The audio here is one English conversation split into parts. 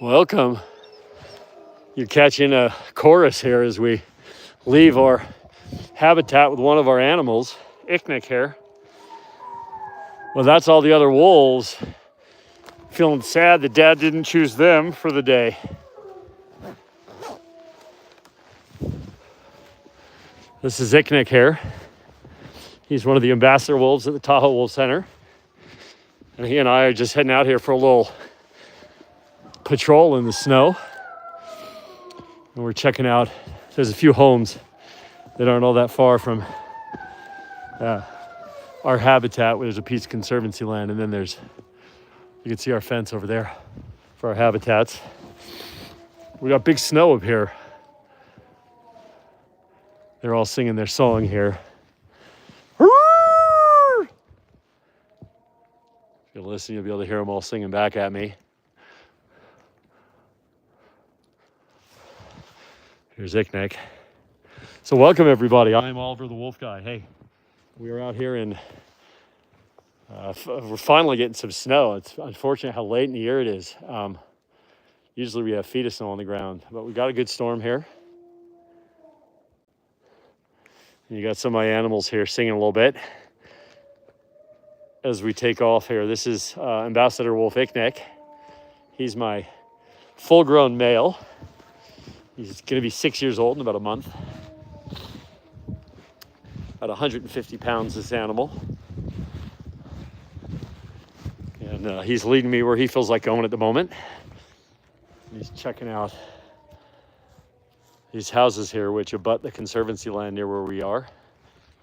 Welcome. You're catching a chorus here as we leave our habitat with one of our animals, Ignick here. Well, that's all the other wolves feeling sad that Dad didn't choose them for the day. This is Ignick here. He's one of the ambassador wolves at the Tahoe Wolf Center. And he and I are just heading out here for a little patrol in the snow. And we're checking out, there's a few homes that aren't all that far from our habitat, where there's a piece of conservancy land, and then you can see our fence over there for our habitats. We got big snow up here. They're all singing their song here. If you listen, you'll be able to hear them all singing back at me. Here's Ignick. So welcome everybody. I'm Oliver the Wolf Guy. Hey, we are out here and we're finally getting some snow. It's unfortunate how late in the year it is. Usually we have feet of snow on the ground, but we got a good storm here. And you got some of my animals here singing a little bit as we take off here. This is Ambassador Wolf Ignick. He's my full-grown male. He's going to be 6 years old in about a month. About 150 pounds, this animal. And he's leading me where he feels like going at the moment. He's checking out these houses here, which abut the conservancy land near where we are.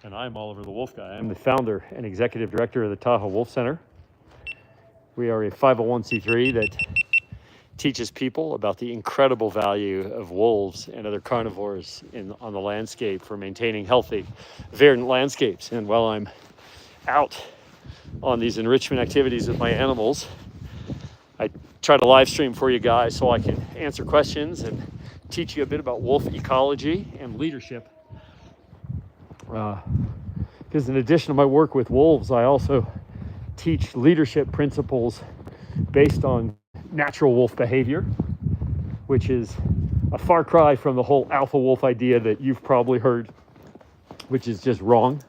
And I'm Oliver the Wolf Guy. I'm the founder and executive director of the Tahoe Wolf Center. We are a 501c3 that teaches people about the incredible value of wolves and other carnivores on the landscape for maintaining healthy, verdant landscapes. And while I'm out on these enrichment activities with my animals, I try to live stream for you guys so I can answer questions and teach you a bit about wolf ecology and leadership. Because in addition to my work with wolves, I also teach leadership principles based on natural wolf behavior, which is a far cry from the whole alpha wolf idea that you've probably heard, which is just wrong.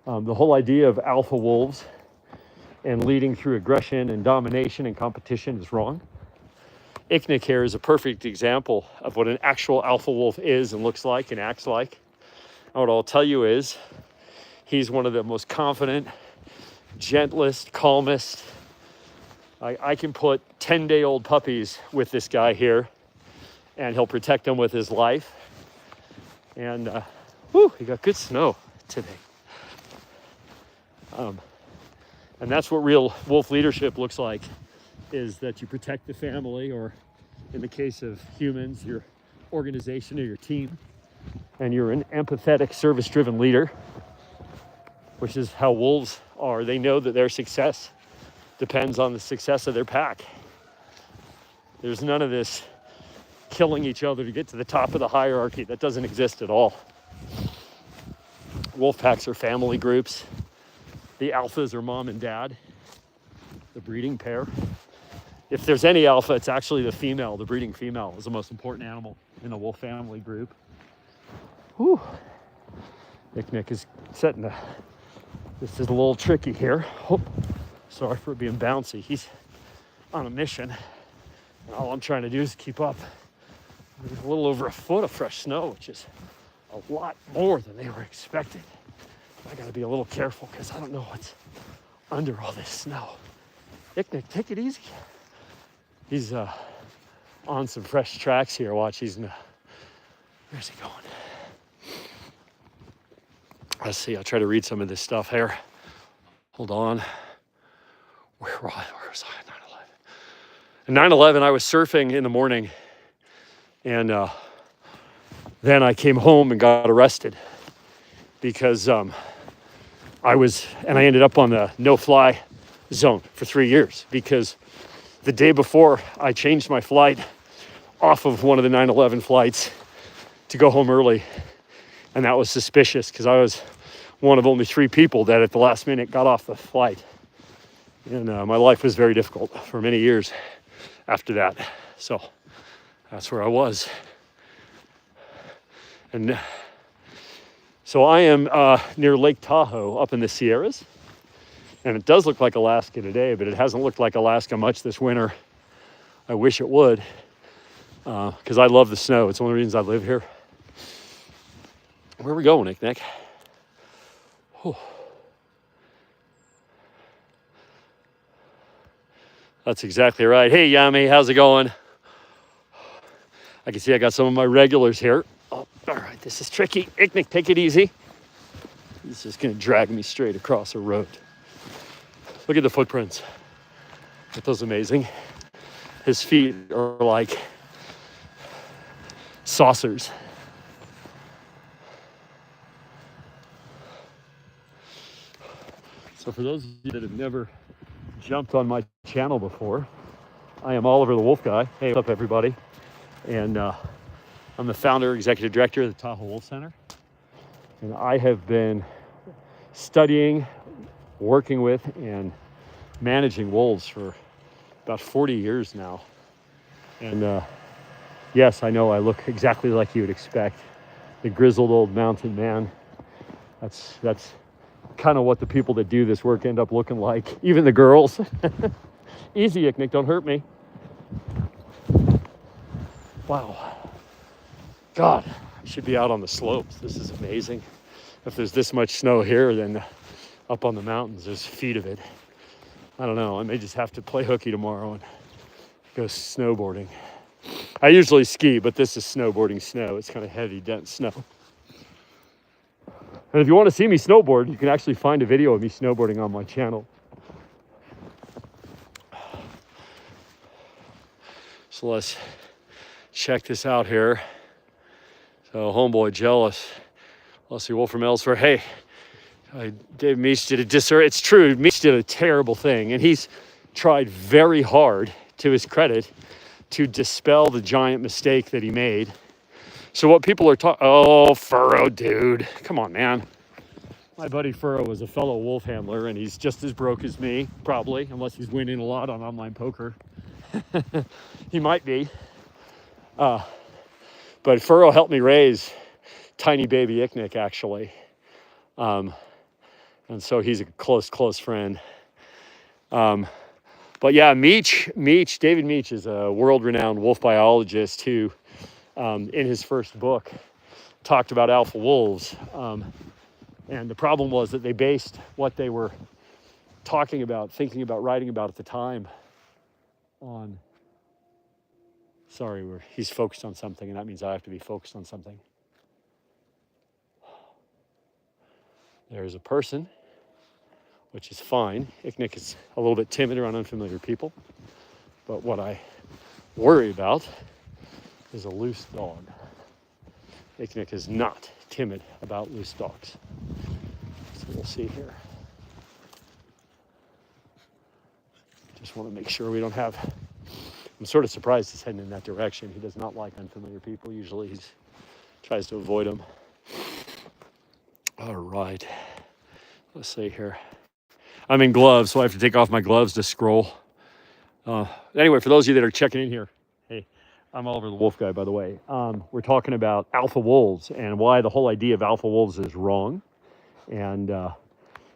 The whole idea of alpha wolves and leading through aggression and domination and competition is wrong. Ignick here is a perfect example of what an actual alpha wolf is and looks like and acts like. And what I'll tell you is he's one of the most confident, gentlest, calmest. I can put 10-day-old puppies with this guy here, and he'll protect them with his life. And he got good snow today. And that's what real wolf leadership looks like, is that you protect the family, or in the case of humans, your organization or your team, and you're an empathetic, service-driven leader, which is how wolves are. They know that their success depends on the success of their pack. There's none of this killing each other to get to the top of the hierarchy. That doesn't exist at all. Wolf packs are family groups. The alphas are mom and dad, the breeding pair. If there's any alpha, it's actually the female. The breeding female is the most important animal in a wolf family group. Whew. Ignick is setting this is a little tricky here. Oh, sorry for it being bouncy. He's on a mission. All I'm trying to do is keep up. There's a little over a foot of fresh snow, which is a lot more than they were expecting. I gotta be a little careful because I don't know what's under all this snow. Ignick, take it easy. He's on some fresh tracks here. Watch, where's he going? Let's see, I'll try to read some of this stuff here. Hold on. Where was I? 9/11. 9/11, I was surfing in the morning, and then I came home and got arrested because I ended up on the no-fly zone for 3 years, because the day before I changed my flight off of one of the 9/11 flights to go home early, and that was suspicious because I was one of only 3 people that at the last minute got off the flight. And my life was very difficult for many years after that. So that's where I was. And so I am near Lake Tahoe up in the Sierras. And it does look like Alaska today, but it hasn't looked like Alaska much this winter. I wish it would, because I love the snow. It's one of the reasons I live here. Where are we going, Ignick? Whew. That's exactly right. Hey, Yami, how's it going? I can see I got some of my regulars here. Oh, all right, this is tricky. Ignick, take it easy. This is going to drag me straight across a road. Look at the footprints. Aren't those amazing? His feet are like saucers. So for those of you that have never jumped on my channel before, I am Oliver the Wolf Guy. Hey, what's up, everybody? And I'm the founder, executive director of the Tahoe Wolf Center. And I have been studying, working with, and managing wolves for about 40 years now. And yes, I know I look exactly like you would expect. The grizzled old mountain man. That's kind of what the people that do this work end up looking like. Even the girls. Easy, Ignick, don't hurt me. Wow. God, I should be out on the slopes. This is amazing. If there's this much snow here, then up on the mountains, there's feet of it. I don't know. I may just have to play hooky tomorrow and go snowboarding. I usually ski, but this is snowboarding snow. It's kind of heavy, dense snow. And if you want to see me snowboard, you can actually find a video of me snowboarding on my channel. So let's check this out here. So homeboy jealous. Let's see, Wolfram elsewhere. Hey, Dave Meach did a disservice. It's true, Meach did a terrible thing, and he's tried very hard, to his credit, to dispel the giant mistake that he made. So what people are talking, oh, Furrow, dude, come on, man. My buddy Furrow was a fellow wolf handler, and he's just as broke as me, probably, unless he's winning a lot on online poker. He might be. But Furrow helped me raise tiny baby Ignick, actually. And so he's a close friend. But yeah, David Meach is a world-renowned wolf biologist who, in his first book, talked about alpha wolves. And the problem was that they based what they were talking about, thinking about, writing about at the time on, sorry, he's focused on something, and that means I have to be focused on something. There's a person, which is fine. Ignick is a little bit timid around unfamiliar people. But what I worry about is a loose dog. Ignick is not timid about loose dogs. So we'll see here. Just want to make sure we don't have, I'm sort of surprised he's heading in that direction. He does not like unfamiliar people. Usually he tries to avoid them. All right, let's see here. I'm in gloves, so I have to take off my gloves to scroll. Anyway, for those of you that are checking in here, hey, I'm Oliver the Wolf Guy, by the way. We're talking about alpha wolves and why the whole idea of alpha wolves is wrong. And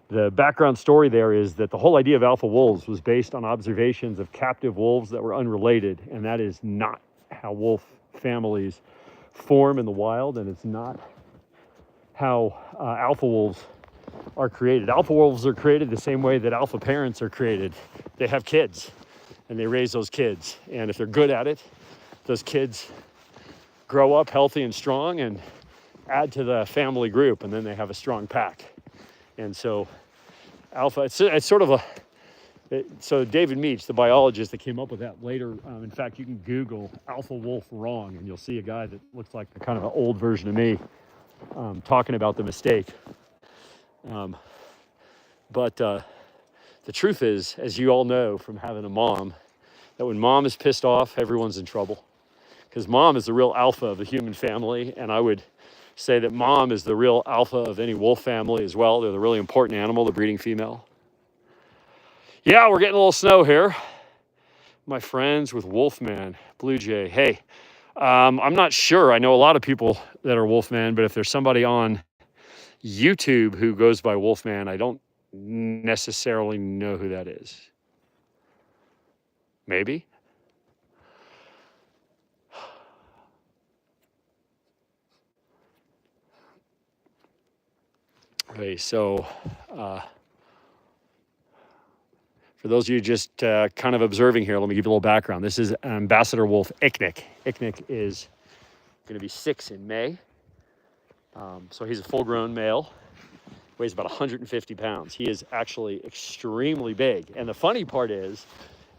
the background story there is that the whole idea of alpha wolves was based on observations of captive wolves that were unrelated, and that is not how wolf families form in the wild, and it's not how alpha wolves are created. Alpha wolves are created the same way that alpha parents are created. They have kids, and they raise those kids, and if they're good at it, those kids grow up healthy and strong and add to the family group, and then they have a strong pack. And so alpha, it's sort of so David Meach, the biologist that came up with that later, in fact, you can Google alpha wolf wrong, and you'll see a guy that looks like the kind of an old version of me talking about the mistake. But the truth is, as you all know from having a mom, that when mom is pissed off, everyone's in trouble. Because mom is the real alpha of the human family, and I would say that mom is the real alpha of any wolf family as well. They're the really important animal, the breeding female. Yeah, we're getting a little snow here. my friends with Wolfman, Blue Jay. Hey, I'm not sure. I know a lot of people that are Wolfman, but if there's somebody on YouTube who goes by Wolfman, I don't necessarily know who that is. Maybe. Okay, so for those of you just kind of observing here, let me give you a little background. This is Ambassador Wolf Ignick. Ignick is going to be 6 in May. So he's a full-grown male, weighs about 150 pounds. He is actually extremely big. And the funny part is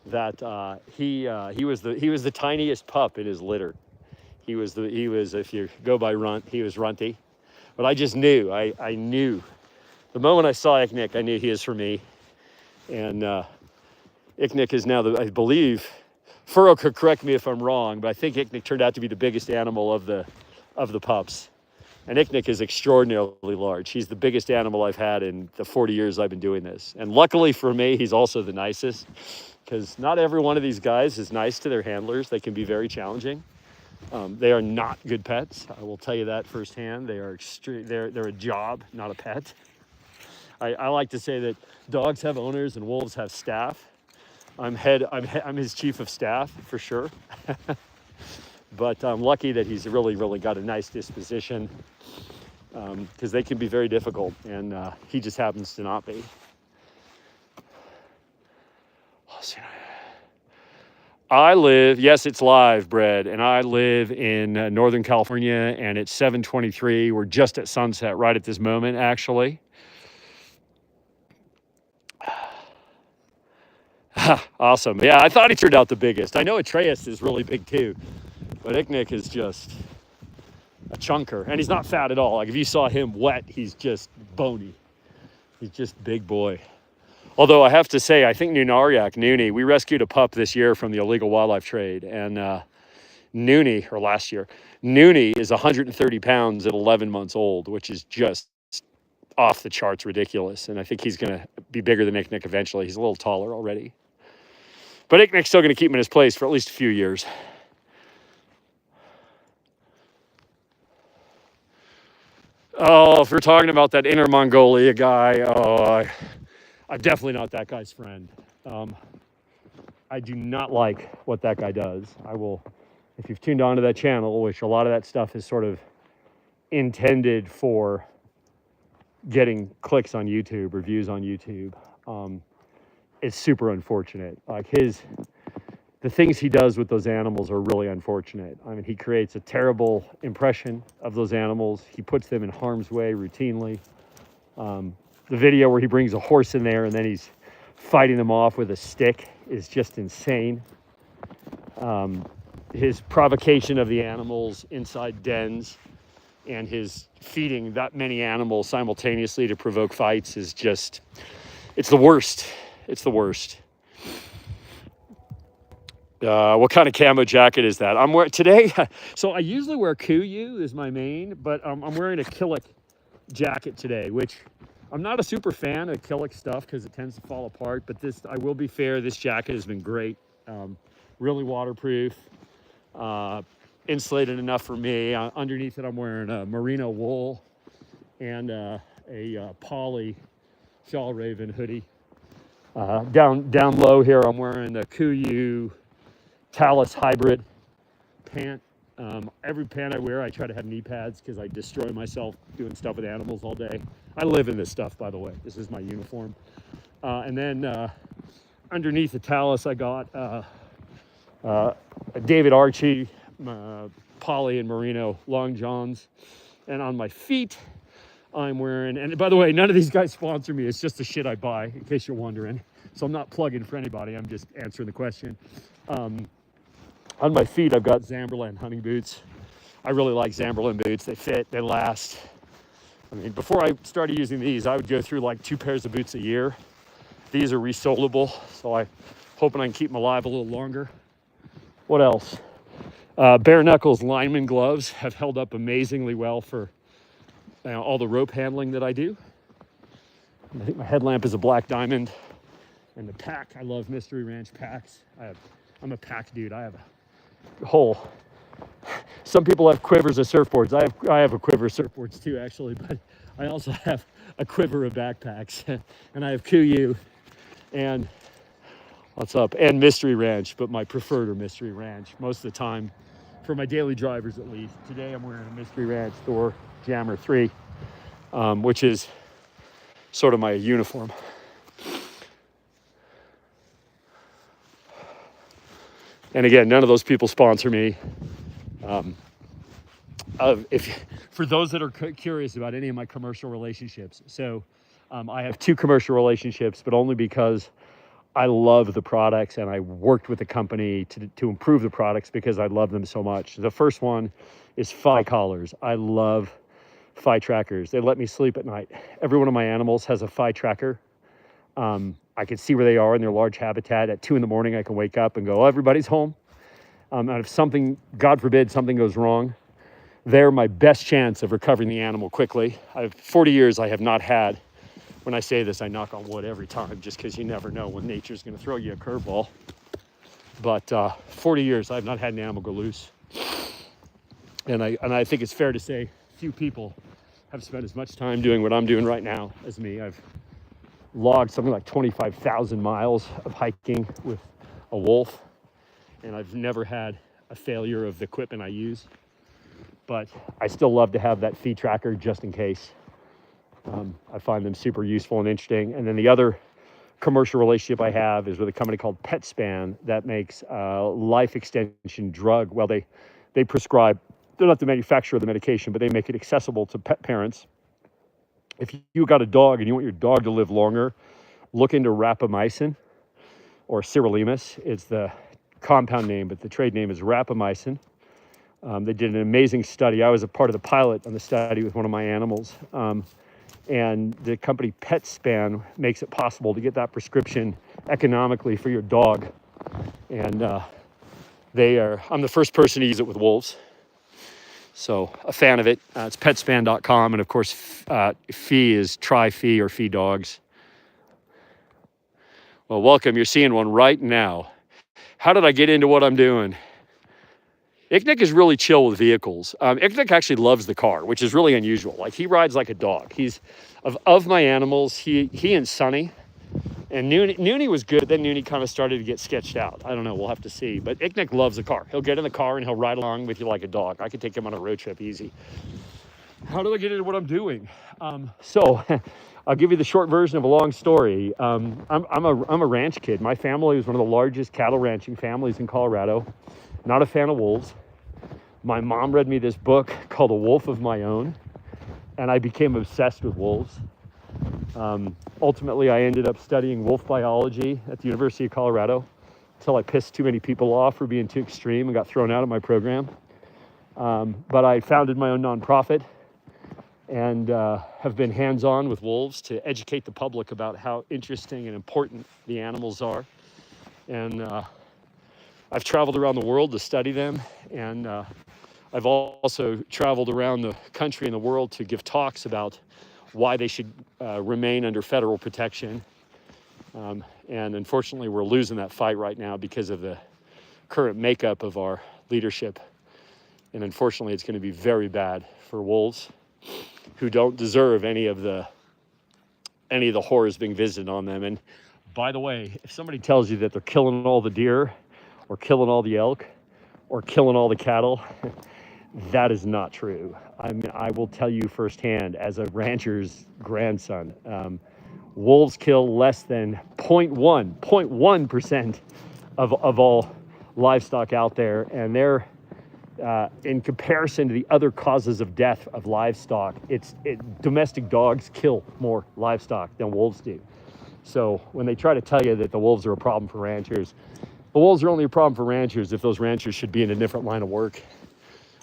that he was the tiniest pup in his litter. He was if you go by runt, he was runty. But I just knew, I knew. The moment I saw Ignick, I knew he is for me. And Ignick is now, I believe, Furrow could correct me if I'm wrong, but I think Ignick turned out to be the biggest animal of the pups. And Ignick is extraordinarily large. He's the biggest animal I've had in the 40 years I've been doing this. And luckily for me, he's also the nicest, because not every one of these guys is nice to their handlers. They can be very challenging. They are not good pets. I will tell you that firsthand. They are they're a job, not a pet. I like to say that dogs have owners and wolves have staff. I'm his chief of staff for sure. But I'm lucky that he's really got a nice disposition, because they can be very difficult, and he just happens to not be. I live, yes, it's live, Brad, and I live in Northern California, and it's 7:23. We're just at sunset right at this moment, actually. Awesome. Yeah, I thought he turned out the biggest. I know Atreus is really big too, but Ignick is just a chunker, and he's not fat at all. Like if you saw him wet, he's just bony. He's just big boy. Although I have to say, I think Noonie, we rescued a pup this year from the illegal wildlife trade, and last year, Noonie is 130 pounds at 11 months old, which is just off the charts ridiculous. And I think he's going to be bigger than Ignick eventually. He's a little taller already. But Ignick's still going to keep him in his place for at least a few years. Oh, if we're talking about that Inner Mongolia guy, I'm definitely not that guy's friend. I do not like what that guy does. I will, if you've tuned on to that channel, which a lot of that stuff is sort of intended for getting clicks on YouTube, reviews on YouTube, it's super unfortunate. Like the things he does with those animals are really unfortunate. I mean, he creates a terrible impression of those animals. He puts them in harm's way routinely. The video where he brings a horse in there and then he's fighting them off with a stick is just insane. His provocation of the animals inside dens and his feeding that many animals simultaneously to provoke fights is just, it's the worst. It's the worst. What kind of camo jacket is that? I'm wearing today. So I usually wear Kuyu is my main, but I'm wearing a Killick jacket today, which I'm not a super fan of Killick stuff because it tends to fall apart. But this, I will be fair, this jacket has been great. Really waterproof, insulated enough for me. Underneath it, I'm wearing a merino wool and a poly shawl raven hoodie. Down low here, I'm wearing the Kuyu Talus hybrid pant. Every pant I wear, I try to have knee pads because I destroy myself doing stuff with animals all day. I live in this stuff, by the way. This is my uniform. And then underneath the Talus, I got a David Archie poly and merino long johns. And on my feet, I'm wearing, and by the way, none of these guys sponsor me. It's just the shit I buy, in case you're wondering. So I'm not plugging for anybody. I'm just answering the question. On my feet, I've got Zamberlan hunting boots. I really like Zamberlan boots. They fit, they last. I mean, before I started using these, I would go through like 2 pairs of boots a year. These are resolable, so I'm hoping I can keep them alive a little longer. What else? Bare knuckles lineman gloves have held up amazingly well for all the rope handling that I do. I think my headlamp is a black diamond. And the pack, I love Mystery Ranch packs. I have I'm a pack dude. I have a whole. Some people have quivers of surfboards. I have a quiver of surfboards too, actually, but I also have a quiver of backpacks, and I have Kuyu and what's up, and Mystery Ranch, but my preferred are Mystery Ranch most of the time, for my daily drivers at least. Today I'm wearing a Mystery Ranch Thor Jammer 3, which is sort of my uniform. And again, none of those people sponsor me. If for those that are curious about any of my commercial relationships, so I have 2 commercial relationships, but only because I love the products and I worked with the company to improve the products because I love them so much. The first one is Fi collars. I love Fi trackers. They let me sleep at night. Every one of my animals has a Fi tracker. I can see where they are in their large habitat. At 2 a.m, I can wake up and go, oh, everybody's home. And if something, God forbid, something goes wrong, they're my best chance of recovering the animal quickly. 40 years I have not had, when I say this, I knock on wood every time, just because you never know when nature's going to throw you a curveball. But 40 years I have not had an animal go loose. And I think it's fair to say few people have spent as much time doing what I'm doing right now as me. I've logged something like 25,000 miles of hiking with a wolf, and I've never had a failure of the equipment I use. But I still love to have that feed tracker just in case. I find them super useful and interesting. And then the other commercial relationship I have is with a company called PetSpan that makes life extension drug. Well, they prescribe, they're not the manufacturer of the medication, but they make it accessible to pet parents. If you got a dog and you want your dog to live longer, look into rapamycin or sirolimus. It's the compound name, but the trade name is rapamycin. They did an amazing study. I was a part of the pilot on the study with one of my animals. And the company PetSpan makes it possible to get that prescription economically for your dog. And I'm the first person to use it with wolves. So a fan of it. It's petspan.com. And of course, Fee is Try Fee or Fee Dogs. Well, welcome. You're seeing one right now. How did I get into what I'm doing? Ignick is really chill with vehicles. Ignick actually loves the car, which is really unusual. Like, he rides like a dog. He's of my animals, he and Sonny, and Noonie was good. Then Noonie kind of started to get sketched out. I don't know. We'll have to see. But Ignick loves the car. He'll get in the car and he'll ride along with you like a dog. I could take him on a road trip easy. How do I get into what I'm doing? So I'll give you the short version of a long story. I'm a ranch kid. My family was one of the largest cattle ranching families in Colorado. Not a fan of wolves. My mom read me this book called A Wolf of My Own, and I became obsessed with wolves. Ultimately, I ended up studying wolf biology at the University of Colorado until I pissed too many people off for being too extreme and got thrown out of my program. But I founded my own nonprofit and have been hands-on with wolves to educate the public about how interesting and important the animals are. And I've traveled around the world to study them, and I've also traveled around the country and the world to give talks about why they should remain under federal protection. And unfortunately, we're losing that fight right now because of the current makeup of our leadership. And unfortunately, it's going to be very bad for wolves who don't deserve any of the horrors being visited on them. And by the way, if somebody tells you that they're killing all the deer or killing all the elk or killing all the cattle, that is not true. I mean, I will tell you firsthand, as a rancher's grandson, wolves kill less than 0.1% of all livestock out there, and they're in comparison to the other causes of death of livestock, domestic dogs kill more livestock than wolves do. So when they try to tell you that the wolves are a problem for ranchers, the wolves are only a problem for ranchers if those ranchers should be in a different line of work,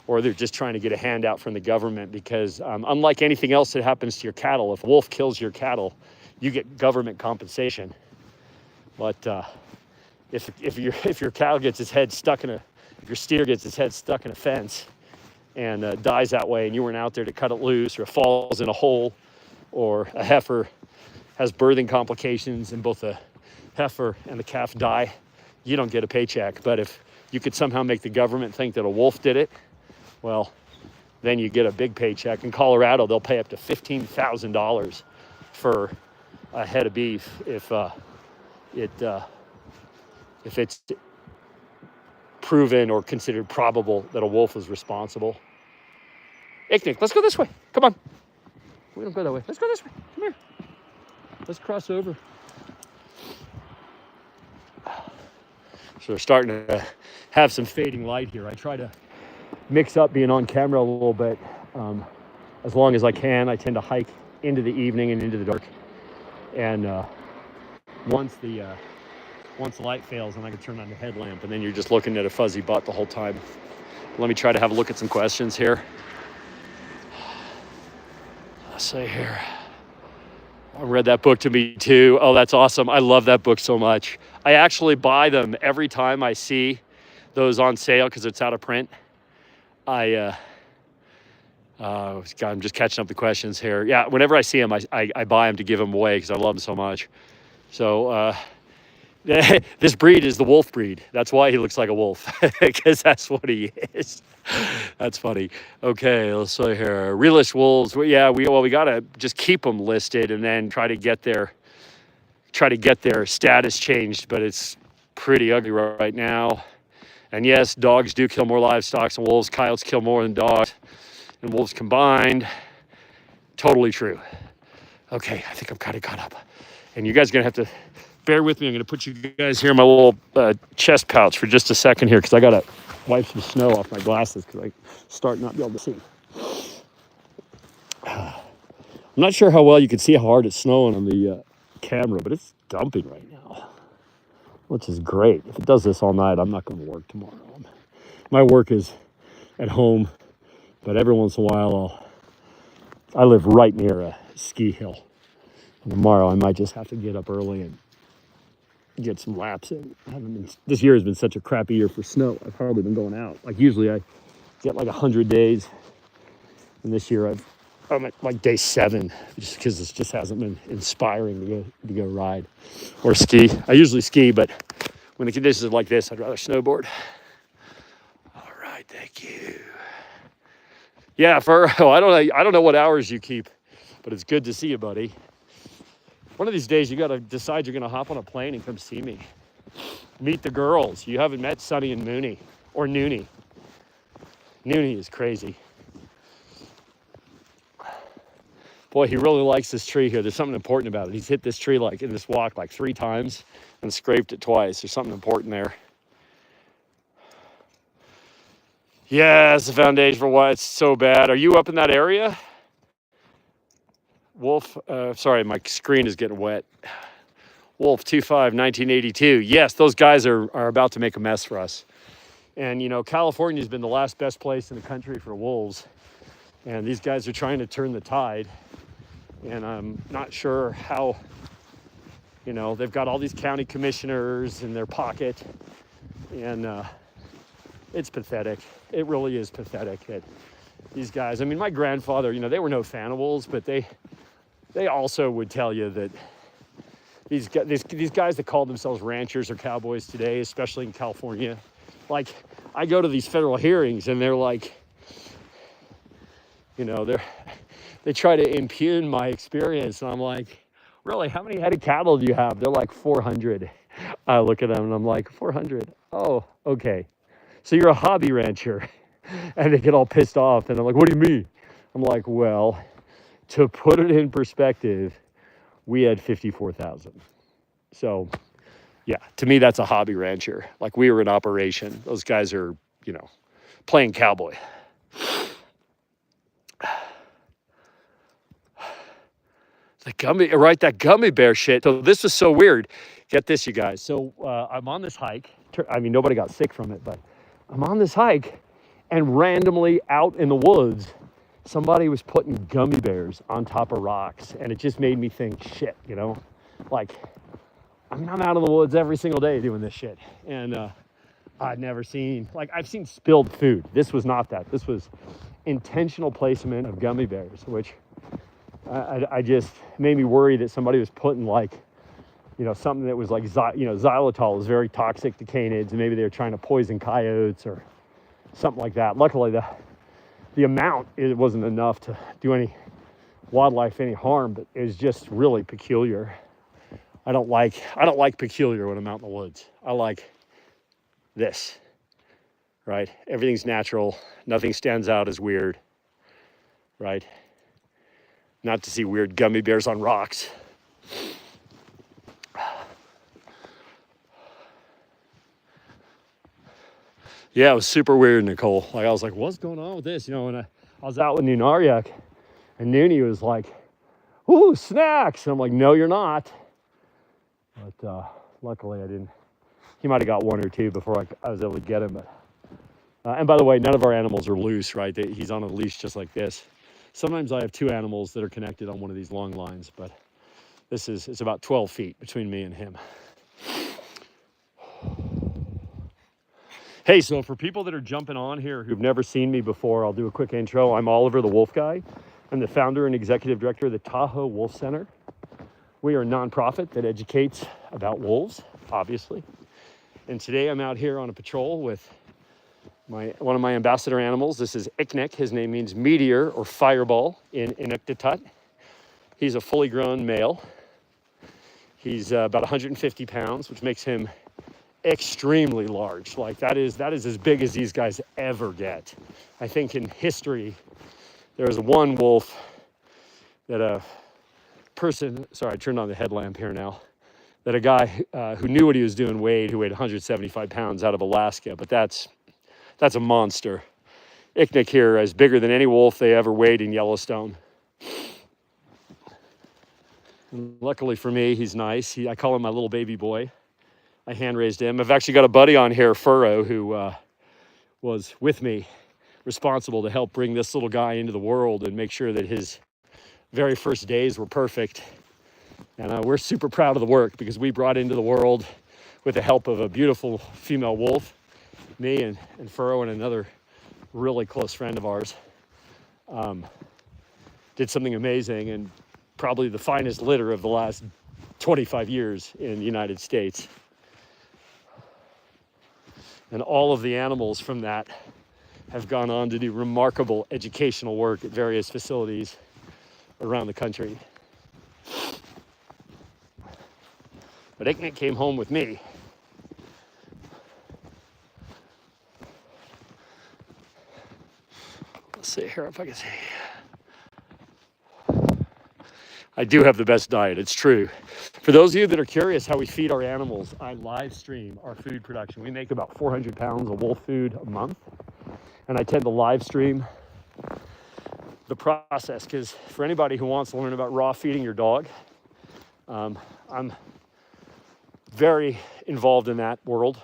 or they're just trying to get a handout from the government, because unlike anything else that happens to your cattle, if a wolf kills your cattle, you get government compensation. But if your cattle gets its head stuck in if your steer gets its head stuck in a fence and dies that way, and you weren't out there to cut it loose, or it falls in a hole, or a heifer has birthing complications and both the heifer and the calf die, you don't get a paycheck. But if you could somehow make the government think that a wolf did it, well, then you get a big paycheck. In Colorado, they'll pay up to $15,000 for a head of beef if it's proven or considered probable that a wolf is responsible. Ignick, let's go this way. Come on. We don't go that way. Let's go this way. Come here. Let's cross over. So we're starting to have some fading light here. I try to mix up being on camera a little bit as long as I can. I tend to hike into the evening and into the dark. And once the light fails, then I can turn on the headlamp, and then you're just looking at a fuzzy butt the whole time. Let me try to have a look at some questions here. Let's say here. I read that book to me too. Oh, that's awesome. I love that book so much. I actually buy them every time I see those on sale because it's out of print. God, I'm just catching up the questions here. Yeah, whenever I see them, I buy them to give them away because I love them so much. So this breed is the wolf breed. That's why he looks like a wolf, because that's what he is. That's funny. Okay, let's see here. Realist wolves. Well, yeah, we gotta just keep them listed and then try to get their status changed. But it's pretty ugly right now. And yes, dogs do kill more livestock than wolves. Coyotes kill more than dogs and wolves combined. Totally true. Okay, I think I'm kind of caught up. And you guys are gonna have to bear with me. I'm gonna put you guys here in my little chest pouch for just a second here because I gotta wipe some snow off my glasses because I start not be able to see. I'm not sure how well you can see how hard it's snowing on the camera, but it's dumping right now, which is great. If it does this all night, I'm not going to work tomorrow. My work is at home, but every once in a while I live right near a ski hill. And tomorrow I might just have to get up early and get some laps in. This year has been such a crappy year for snow. I've hardly been going out. Like usually I get like 100 days, and this year I'm at like day 7 just because it just hasn't been inspiring to go ride or ski. I usually ski, but when the conditions are like this, I'd rather snowboard. All right, thank you. Yeah, I don't know what hours you keep, but it's good to see you, buddy. One of these days, you got to decide you're going to hop on a plane and come see me. Meet the girls. You haven't met Sunny and Mooney, or Noonie. Noonie is crazy. Boy, he really likes this tree here. There's something important about it. He's hit this tree in this walk 3 times and scraped it twice. There's something important there. Yeah, it's the foundation for why it's so bad. Are you up in that area? Wolf, sorry, my screen is getting wet. Wolf 25, 1982. Yes, those guys are about to make a mess for us. And, California's been the last best place in the country for wolves. And these guys are trying to turn the tide. And I'm not sure how, they've got all these county commissioners in their pocket. And it's pathetic. It really is pathetic that these guys, my grandfather, they were no fan of wolves, but they also would tell you that these guys that call themselves ranchers or cowboys today, especially in California, I go to these federal hearings and they're they try to impugn my experience. And I'm like, really, how many head of cattle do you have? They're like 400. I look at them and I'm like, 400? Oh, okay. So you're a hobby rancher. And they get all pissed off. And I'm like, what do you mean? I'm like, well, to put it in perspective, we had 54,000. So, yeah, to me, that's a hobby rancher. We were in operation. Those guys are, playing cowboy. That gummy bear shit. So this was so weird. Get this, you guys. So I'm on this hike. Nobody got sick from it, but I'm on this hike, and randomly out in the woods, somebody was putting gummy bears on top of rocks, and it just made me think, shit, I'm out in the woods every single day doing this shit, and I've never seen, I've seen spilled food. This was not that. This was intentional placement of gummy bears, which I just made me worry that somebody was putting something that was like, xylitol is very toxic to canids, and maybe they were trying to poison coyotes or something like that. Luckily, the amount, it wasn't enough to do any wildlife any harm, but it was just really peculiar. I don't like peculiar when I'm out in the woods. I like this, right? Everything's natural. Nothing stands out as weird, right? Not to see weird gummy bears on rocks. Yeah, it was super weird, Nicole. Like, I was like, what's going on with this? When I was out with Nunariak, and Noonie was like, ooh, snacks. And I'm like, no, you're not. But luckily I didn't. He might have got one or two before I was able to get him. But and by the way, none of our animals are loose, right? He's on a leash just like this. Sometimes I have two animals that are connected on one of these long lines, but it's about 12 feet between me and him. Hey, so for people that are jumping on here who've never seen me before, I'll do a quick intro. I'm Oliver the Wolf Guy. I'm the founder and executive director of the Tahoe Wolf Center. We are a nonprofit that educates about wolves, obviously. And today I'm out here on a patrol with one of my ambassador animals. This is Ignick. His name means meteor or fireball in Inuktitut. He's a fully grown male. He's about 150 pounds, which makes him extremely large. Like that is as big as these guys ever get. I think in history, there was one wolf that a person, sorry, I turned on the headlamp here now, that a guy who knew what he was doing who weighed 175 pounds out of Alaska, but that's a monster. Ignick here is bigger than any wolf they ever weighed in Yellowstone. And luckily for me, he's nice. I call him my little baby boy. I hand raised him. I've actually got a buddy on here, Furrow, who was with me, responsible to help bring this little guy into the world and make sure that his very first days were perfect. And we're super proud of the work because we brought into the world, with the help of a beautiful female wolf, me and Furrow and another really close friend of ours, did something amazing and probably the finest litter of the last 25 years in the United States. And all of the animals from that have gone on to do remarkable educational work at various facilities around the country. But Ignick came home with me. Let's see here if I can see. I do have the best diet, it's true. For those of you that are curious how we feed our animals, I live stream our food production. We make about 400 pounds of wolf food a month. And I tend to live stream the process because for anybody who wants to learn about raw feeding your dog, I'm very involved in that world.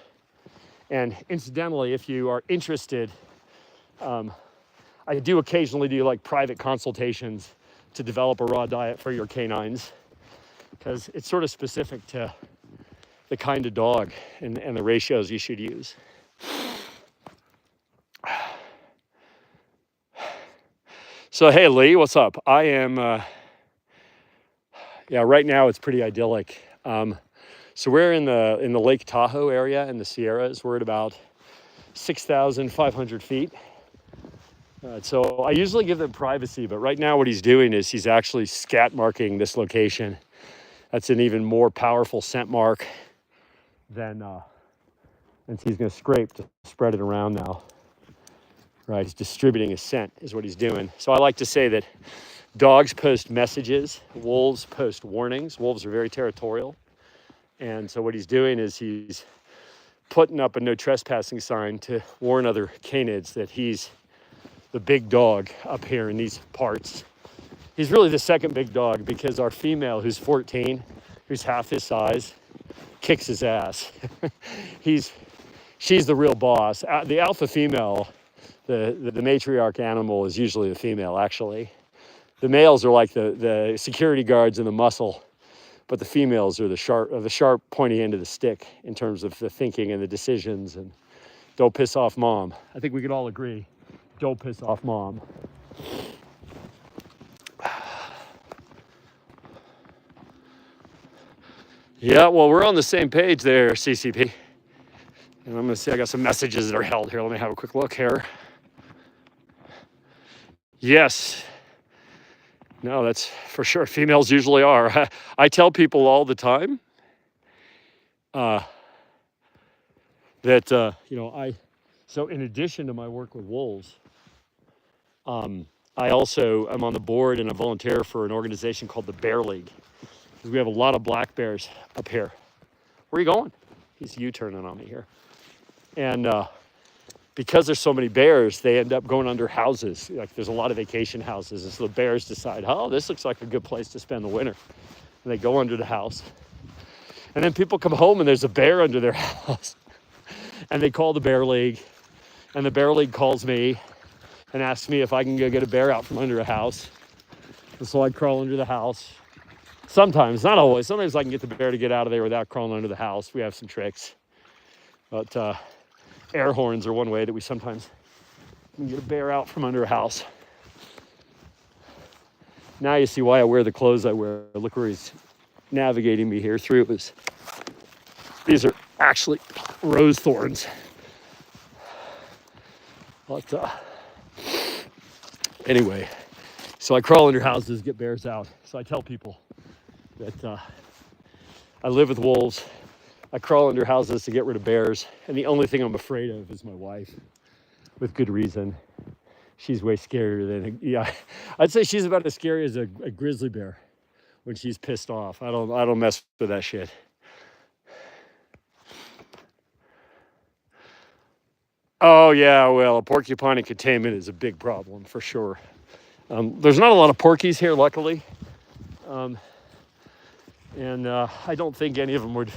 And incidentally, if you are interested, I do occasionally do like private consultations to develop a raw diet for your canines because it's sort of specific to the kind of dog and the ratios you should use. So, hey, Lee, what's up? I am, right now it's pretty idyllic. So we're in the Lake Tahoe area in the Sierras. We're at about 6,500 feet. So I usually give them privacy, but right now what he's doing is he's actually scat marking this location. That's an even more powerful scent mark than, and so he's gonna scrape to spread it around now. Right, he's distributing a scent is what he's doing. So I like to say that dogs post messages, wolves post warnings. Wolves are very territorial. And so what he's doing is he's putting up a no trespassing sign to warn other canids that he's the big dog up here in these parts. He's really the second big dog because our female, who's 14, who's half his size, kicks his ass. She's the real boss. The alpha female, the matriarch animal is usually the female, actually. The males are like the security guards and the muscle, but the females are the sharp, pointy end of the stick in terms of the thinking and the decisions. And don't piss off mom. I think we could all agree. Don't piss off mom. Yeah, well, we're on the same page there, CCP. And I'm going to see, I got some messages that are held here. Let me have a quick look here. Yes. No, that's for sure. Females usually are. I tell people all the time that, so in addition to my work with wolves, I also am on the board and a volunteer for an organization called the Bear League. We have a lot of black bears up here. Where are you going? He's U-turning on me here. And because there's so many bears, they end up going under houses. Like there's a lot of vacation houses. And so the bears decide, oh, this looks like a good place to spend the winter. And they go under the house. And then people come home and there's a bear under their house. And they call the Bear League. And the Bear League calls me and asks me if I can go get a bear out from under a house. And so I crawl under the house. Sometimes, not always. Sometimes I can get the bear to get out of there without crawling under the house. We have some tricks. But air horns are one way that we sometimes can get a bear out from under a house. Now you see why I wear the clothes I wear. Look where he's navigating me here through. These are actually rose thorns. But anyway, so I crawl under houses, get bears out. So I tell people that I live with wolves. I crawl under houses to get rid of bears. And the only thing I'm afraid of is my wife, with good reason. She's way scarier than, I'd say she's about as scary as a grizzly bear when she's pissed off. I don't mess with that shit. Oh yeah, well, porcupine and containment is a big problem for sure. There's not a lot of porkies here, luckily. And I don't think any of them would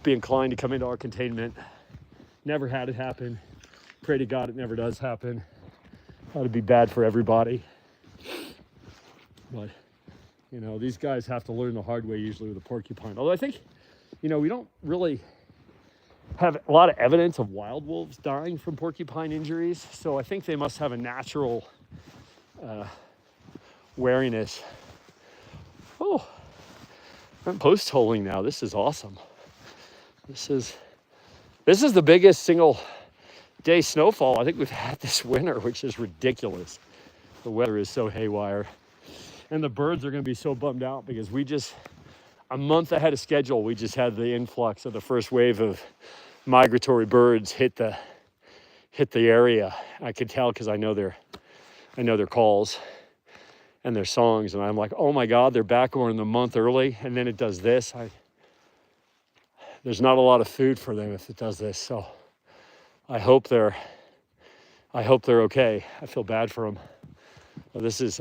be inclined to come into our containment. Never had it happen. Pray to God it never does happen. That would be bad for everybody. But, these guys have to learn the hard way usually with a porcupine. Although I think, we don't really have a lot of evidence of wild wolves dying from porcupine injuries. So I think they must have a natural wariness. Oh, I'm post holing now. This is awesome. This is the biggest single day snowfall I think we've had this winter, which is ridiculous. The weather is so haywire. And the birds are going to be so bummed out because a month ahead of schedule, we just had the influx of the first wave of migratory birds hit the area. I could tell because I know their calls and their songs, and I'm like, oh my God, they're back going a month early, and then it does this. There's not a lot of food for them if it does this, so I hope they're okay. I feel bad for them.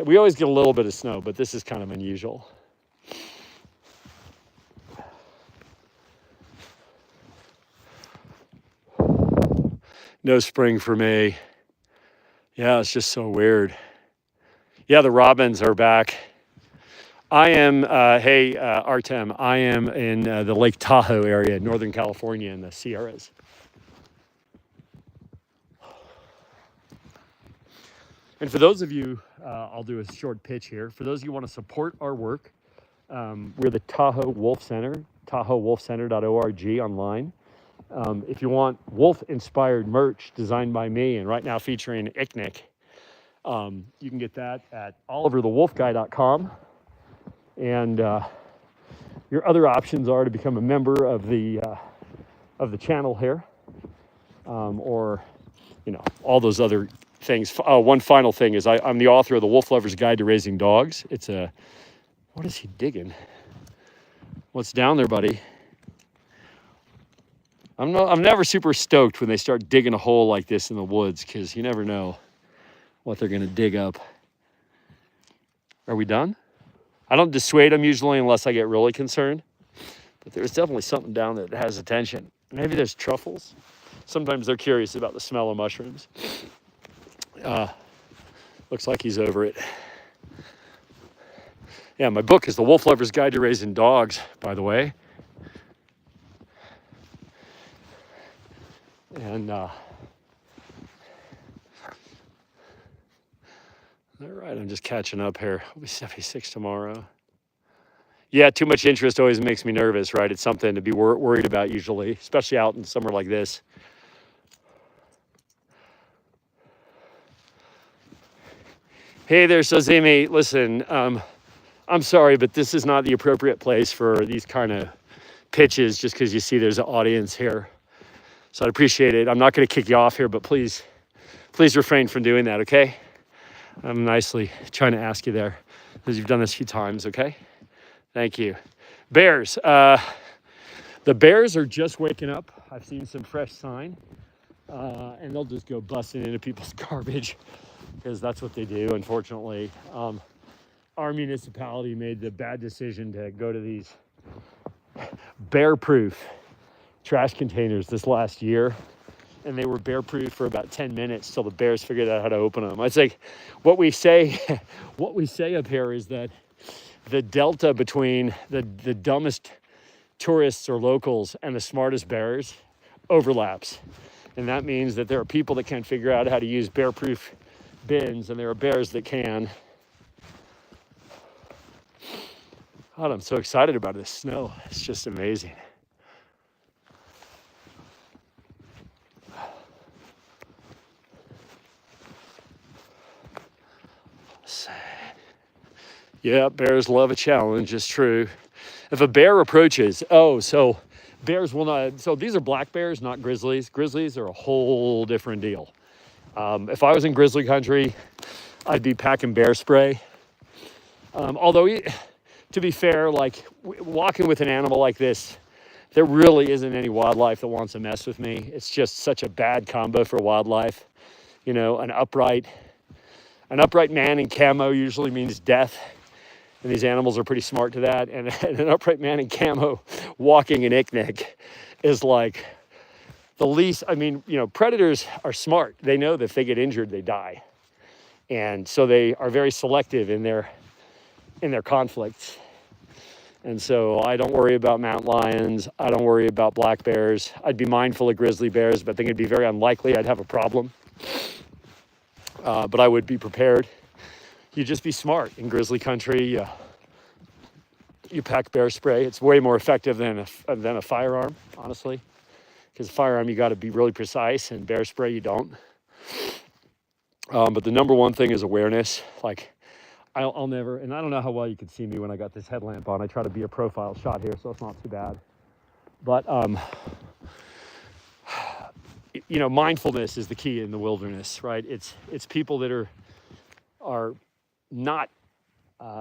We always get a little bit of snow, but this is kind of unusual. No spring for me. Yeah, it's just so weird. Yeah, the robins are back. I am, Artem, I am in the Lake Tahoe area, Northern California in the Sierras. And for those of you, I'll do a short pitch here. For those of you who want to support our work, we're the Tahoe Wolf Center, tahowolfcenter.org online. If you want wolf-inspired merch designed by me and right now featuring Ignick, you can get that at oliverthewolfguy.com. And your other options are to become a member of the channel here, or all those other things. One final thing is I'm the author of the Wolf Lover's Guide to Raising Dogs. What is he digging? What's down there, buddy? I'm never super stoked when they start digging a hole like this in the woods because you never know what they're going to dig up. Are we done? I don't dissuade them usually unless I get really concerned. But there's definitely something down there that has attention. Maybe there's truffles. Sometimes they're curious about the smell of mushrooms. Looks like he's over it. Yeah, my book is The Wolf Lover's Guide to Raising Dogs, by the way. And all right, I'm just catching up here. I'll be 76 tomorrow. Yeah, too much interest always makes me nervous, right? It's something to be worried about usually, especially out in somewhere like this. Hey there, Sazimi. Listen, I'm sorry, but this is not the appropriate place for these kind of pitches just because you see there's an audience here. So I'd appreciate it. I'm not going to kick you off here, but please refrain from doing that, okay? I'm nicely trying to ask you there because you've done this a few times, okay? Thank you. Bears. The bears are just waking up. I've seen some fresh sign, and they'll just go busting into people's garbage because that's what they do, unfortunately. Our municipality made the bad decision to go to these bear-proof trash containers this last year, and they were bear-proof for about 10 minutes till the bears figured out how to open them. It's like what we say up here is that the delta between the dumbest tourists or locals and the smartest bears overlaps. And that means that there are people that can't figure out how to use bear-proof bins, and there are bears that can. God, I'm so excited about this snow. It's just amazing. Yeah, bears love a challenge, it's true. If a bear approaches, so bears will not, so these are black bears, not grizzlies. Grizzlies are a whole different deal. If I was in grizzly country, I'd be packing bear spray. Although, to be fair, like walking with an animal like this, there really isn't any wildlife that wants to mess with me. It's just such a bad combo for wildlife. You know, an upright man in camo usually means death. And these animals are pretty smart to that. And an upright man in camo walking in Ignick is like the least. I mean, you know, predators are smart. They know that if they get injured, they die. And so they are very selective in their conflicts. And so I don't worry about mountain lions. I don't worry about black bears. I'd be mindful of grizzly bears, but I think it'd be very unlikely I'd have a problem. But I would be prepared. You just be smart in grizzly country. You pack bear spray. It's way more effective than a firearm, honestly. Because a firearm, you got to be really precise, and bear spray, you don't. But the number one thing is awareness. Like, I'll never, and I don't know how well you can see me when I got this headlamp on. I try to be a profile shot here, so it's not too bad. But, you know, mindfulness is the key in the wilderness, right? It's people that are not,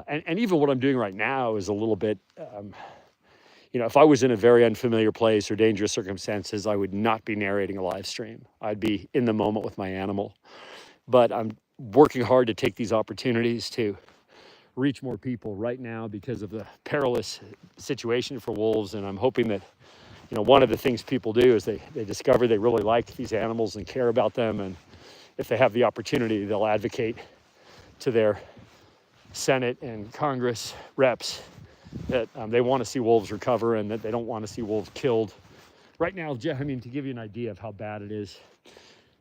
and even what I'm doing right now is a little bit, you know, if I was in a very unfamiliar place or dangerous circumstances, I would not be narrating a live stream. I'd be in the moment with my animal. But I'm working hard to take these opportunities to reach more people right now because of the perilous situation for wolves. And I'm hoping that, you know, one of the things people do is they discover they really like these animals and care about them. And if they have the opportunity, they'll advocate to their Senate and Congress reps that they want to see wolves recover and that they don't want to see wolves killed. Right now, I mean, to give you an idea of how bad it is,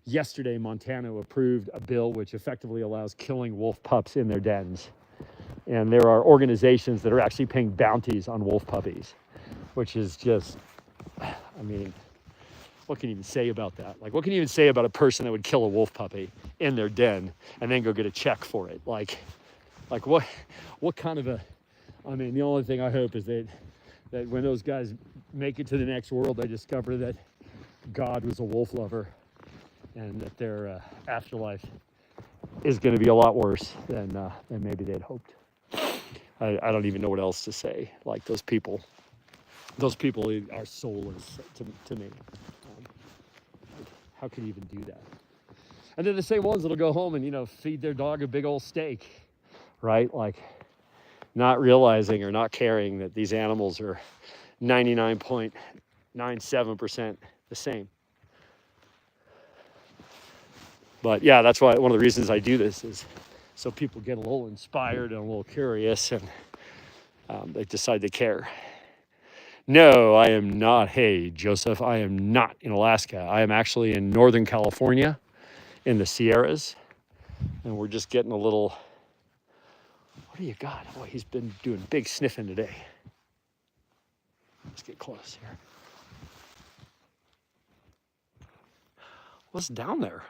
yesterday, Montana approved a bill which effectively allows killing wolf pups in their dens. And there are organizations that are actually paying bounties on wolf puppies, which is just, I mean, what can you even say about that? Like, what can you even say about a person that would kill a wolf puppy in their den and then go get a check for it? Like what kind of a, I mean, the only thing I hope is that when those guys make it to the next world, they discover that God was a wolf lover and that their afterlife is going to be a lot worse than maybe they'd hoped. I don't even know what else to say. Like those people are soulless to me. How can you even do that? And they're the same ones that'll go home and, you know, feed their dog a big old steak, right? Like not realizing or not caring that these animals are 99.97% the same. But yeah, that's why one of the reasons I do this is so people get a little inspired and a little curious and they decide to care. No, I am not. Hey, Joseph, I am not in Alaska. I am actually in Northern California in the Sierras. And we're just getting a little What do you got? Oh, he's been doing big sniffing today. Let's get close here. What's down there?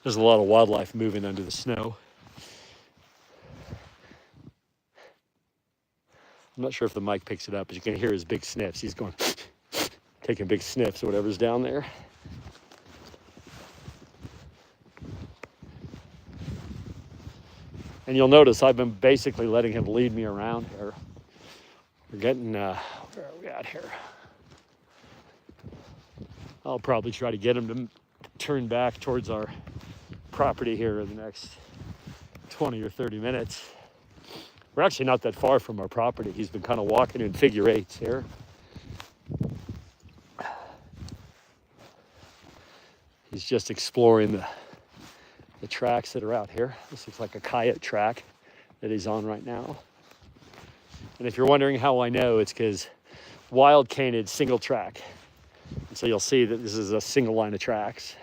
There's a lot of wildlife moving under the snow. I'm not sure if the mic picks it up, but you can hear his big sniffs. He's going, taking big sniffs of whatever's down there. And you'll notice I've been basically letting him lead me around here. We're getting, where are we at here? I'll probably try to get him to turn back towards our property here in the next 20 or 30 minutes. We're actually not that far from our property. He's been kind of walking in figure eights here. He's just exploring the tracks that are out here. This looks like a coyote track that he's on right now. And if you're wondering how I know, it's because wild canid single track. And so you'll see that this is a single line of tracks.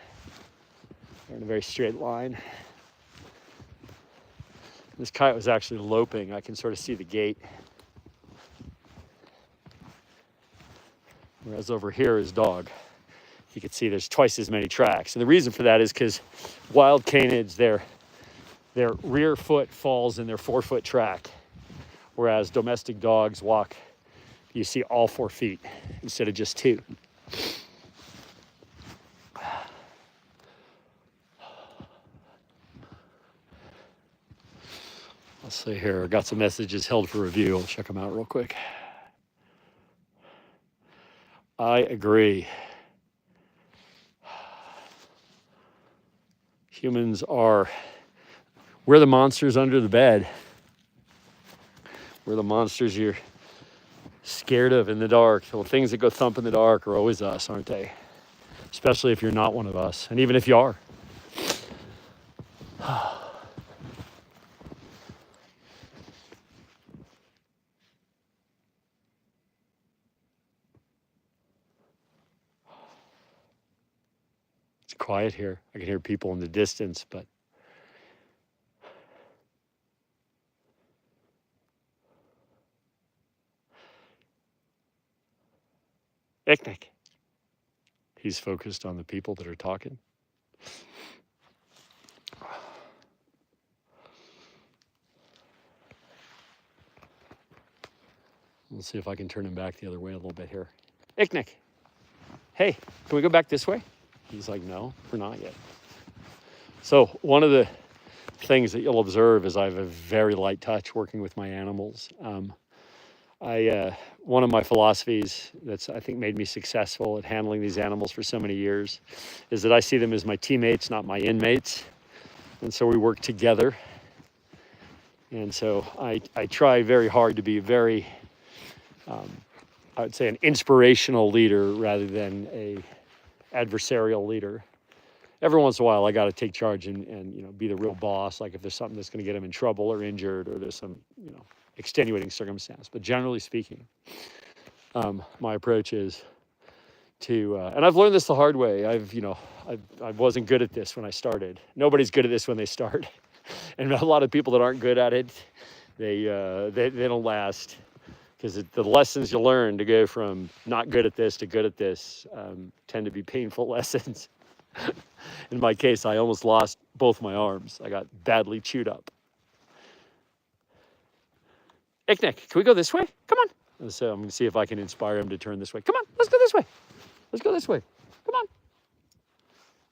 They're in a very straight line. This coyote was actually loping. I can sort of see the gait. Whereas over here is dog. You can see there's twice as many tracks. And the reason for that is because wild canids, their rear foot falls in their forefoot track. Whereas domestic dogs walk, you see all 4 feet instead of just 2. Let's see here. I got some messages held for review. I'll check them out real quick. I agree. Humans we're the monsters under the bed. We're the monsters you're scared of in the dark. The things that go thump in the dark are always us, aren't they? Especially if you're not one of us, and even if you are. It's quiet here. I can hear people in the distance, but Ignick. He's focused on the people that are talking. Let's see if I can turn him back the other way a little bit here. Ignick, hey, can we go back this way? He's like, no, we're not yet. So one of the things that you'll observe is I have a very light touch working with my animals. One of my philosophies that's, I think, made me successful at handling these animals for so many years is that I see them as my teammates, not my inmates. And so we work together. And so I try very hard to be very, I would say, an inspirational leader rather than a adversarial leader. Every once in a while, I got to take charge and be the real boss. Like if there's something that's going to get him in trouble or injured, or there's some extenuating circumstance. But generally speaking, my approach is to, and I've learned this the hard way. I wasn't good at this when I started. Nobody's good at this when they start, and a lot of people that aren't good at it, they don't last. Because the lessons you learn to go from not good at this to good at this tend to be painful lessons. In my case, I almost lost both my arms. I got badly chewed up. Ignick, can we go this way? Come on. So I'm going to see if I can inspire him to turn this way. Come on, let's go this way. Let's go this way. Come on.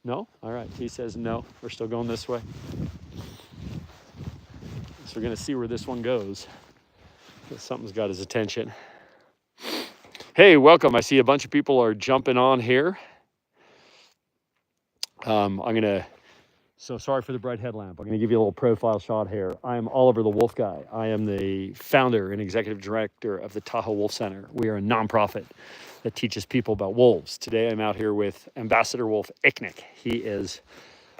No? All right. He says no. We're still going this way. So we're going to see where this one goes. Something's got his attention. Hey, welcome. I see a bunch of people are jumping on here. So sorry for the bright headlamp. I'm going to give you a little profile shot here. I'm Oliver the Wolf Guy. I am the founder and executive director of the Tahoe Wolf Center. We are a nonprofit that teaches people about wolves. Today I'm out here with Ambassador Wolf Ignick. He is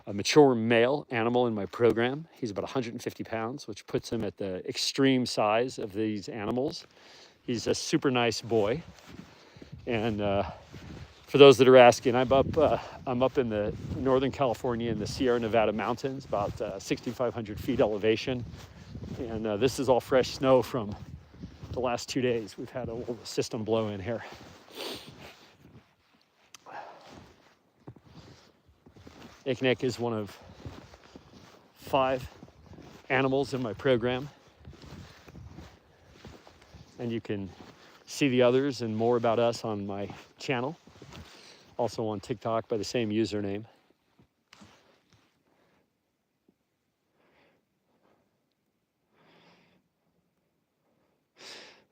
a mature male animal in my program. He's about 150 pounds, which puts him at the extreme size of these animals. He's a super nice boy. And for those that are asking, I'm up in the Northern California in the Sierra Nevada mountains, about 6,500 feet elevation. And this is all fresh snow from the last 2 days. We've had a little system blow in here. Ignick is one of 5 animals in my program. And you can see the others and more about us on my channel. Also on TikTok by the same username.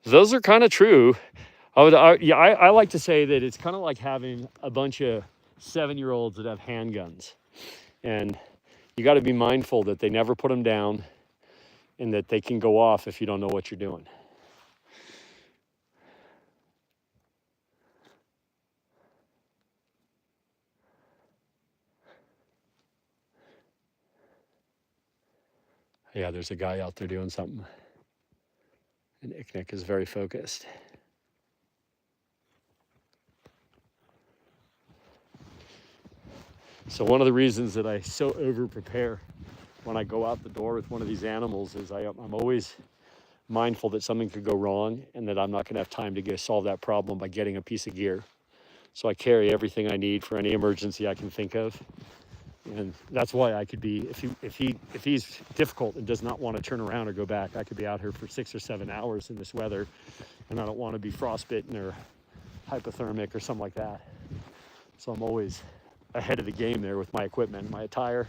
Those are kind of true. I like to say that it's kind of like having a bunch of 7-year-olds that have handguns. And you got to be mindful that they never put them down and that they can go off if you don't know what you're doing. Yeah, there's a guy out there doing something. And Ignick is very focused. So one of the reasons that I so over-prepare when I go out the door with one of these animals is I'm always mindful that something could go wrong and that I'm not going to have time to go solve that problem by getting a piece of gear. So I carry everything I need for any emergency I can think of. And that's why I could be, if he's difficult and does not want to turn around or go back, I could be out here for 6 or 7 hours in this weather, and I don't want to be frostbitten or hypothermic or something like that. So I'm always ahead of the game there with my equipment, my attire.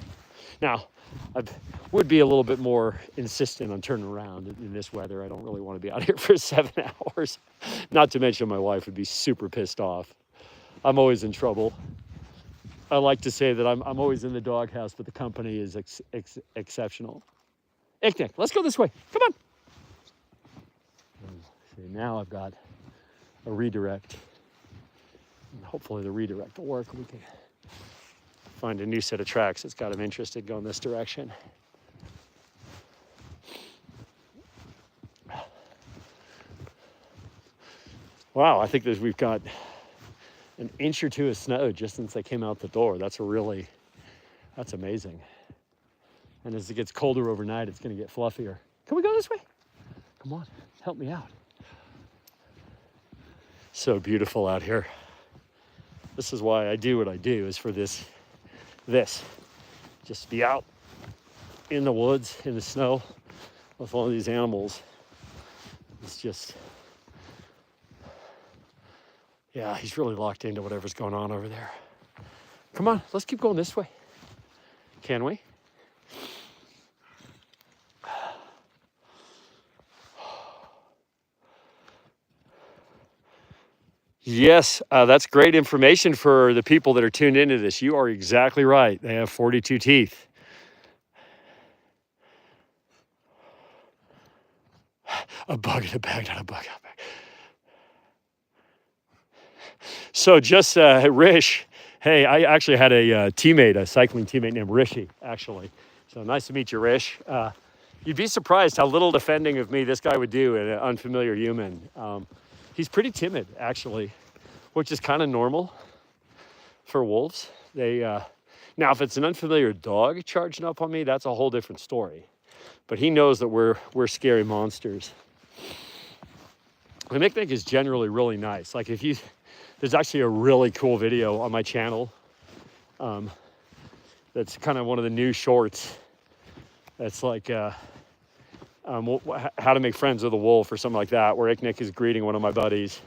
Now, I would be a little bit more insistent on turning around in this weather. I don't really want to be out here for 7 hours. Not to mention my wife would be super pissed off. I'm always in trouble. I like to say that I'm always in the doghouse, but the company is exceptional. Ignick, let's go this way. Come on. See, now I've got a redirect. And hopefully the redirect will work. We can find a new set of tracks that's got him interested going this direction. Wow, I think we've got an inch or 2 of snow just since I came out the door. That's amazing. And as it gets colder overnight, it's going to get fluffier. Can we go this way? Come on, help me out. So beautiful out here. This is why I do what I do, is for this. Just be out in the woods, in the snow with all of these animals. It's just, yeah, he's really locked into whatever's going on over there. Come on, let's keep going this way. Can we? Yes, that's great information for the people that are tuned into this. You are exactly right. They have 42 teeth. A bug in a bag, not a bug in a bag. So just Rish, hey, I actually had a cycling teammate named Rishi, actually. So nice to meet you, Rish. You'd be surprised how little defending of me this guy would do in an unfamiliar human. He's pretty timid, actually, which is kind of normal for wolves. Now, if it's an unfamiliar dog charging up on me, that's a whole different story. But he knows that we're scary monsters. The Ignick is generally really nice. Like there's actually a really cool video on my channel. That's kind of one of the new shorts. That's like how to make friends with a wolf or something like that, where Ignick is greeting one of my buddies.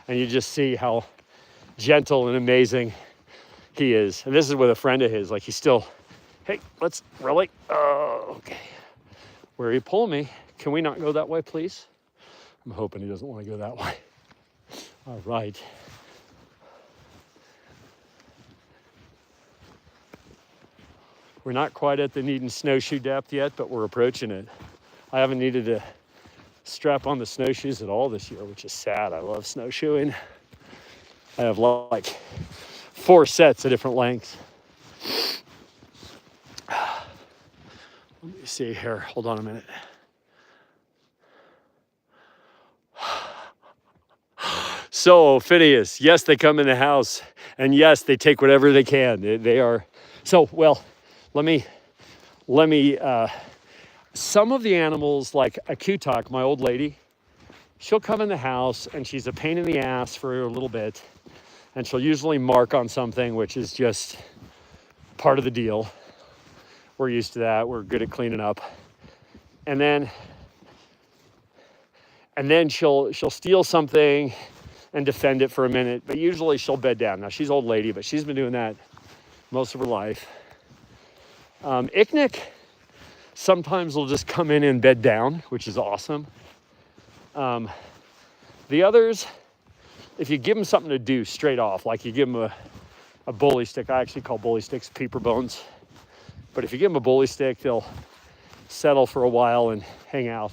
And you just see how gentle and amazing he is. And this is with a friend of his. Like he's still, hey, let's really, okay. Where are you pulling me? Can we not go that way, please? I'm hoping he doesn't want to go that way. All right. We're not quite at the needing snowshoe depth yet, but we're approaching it. I haven't needed to strap on the snowshoes at all this year, which is sad. I love snowshoeing. I have like 4 sets of different lengths. Let me see here. Hold on a minute. So, Phineas, yes, they come in the house, and yes, they take whatever they can. They are, so, well, let me some of the animals, like a Kutak, my old lady, she'll come in the house and she's a pain in the ass for a little bit. And she'll usually mark on something, which is just part of the deal. We're used to that. We're good at cleaning up. And then she'll steal something and defend it for a minute, but usually she'll bed down. Now, she's an old lady, but she's been doing that most of her life. Ignick sometimes will just come in and bed down, which is awesome. The others, if you give them something to do straight off, like you give them a bully stick, I actually call bully sticks peeper bones, but if you give them a bully stick, they'll settle for a while and hang out.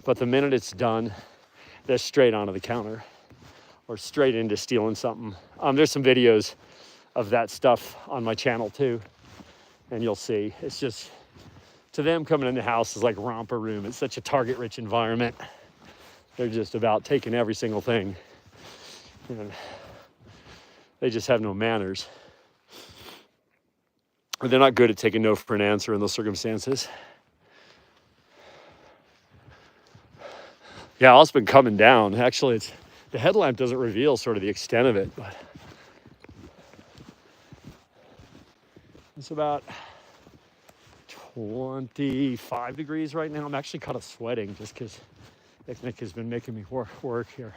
But the minute it's done, they're straight onto the counter or straight into stealing something. There's some videos of that stuff on my channel too, and you'll see. It's just, to them, coming in the house is like romper room. It's such a target-rich environment. They're just about taking every single thing. And they just have no manners. They're not good at taking no for an answer in those circumstances. Yeah, all's been coming down. Actually, the headlamp doesn't reveal sort of the extent of it, but it's about 25 degrees right now. I'm actually kind of sweating just because Ignick has been making me work here.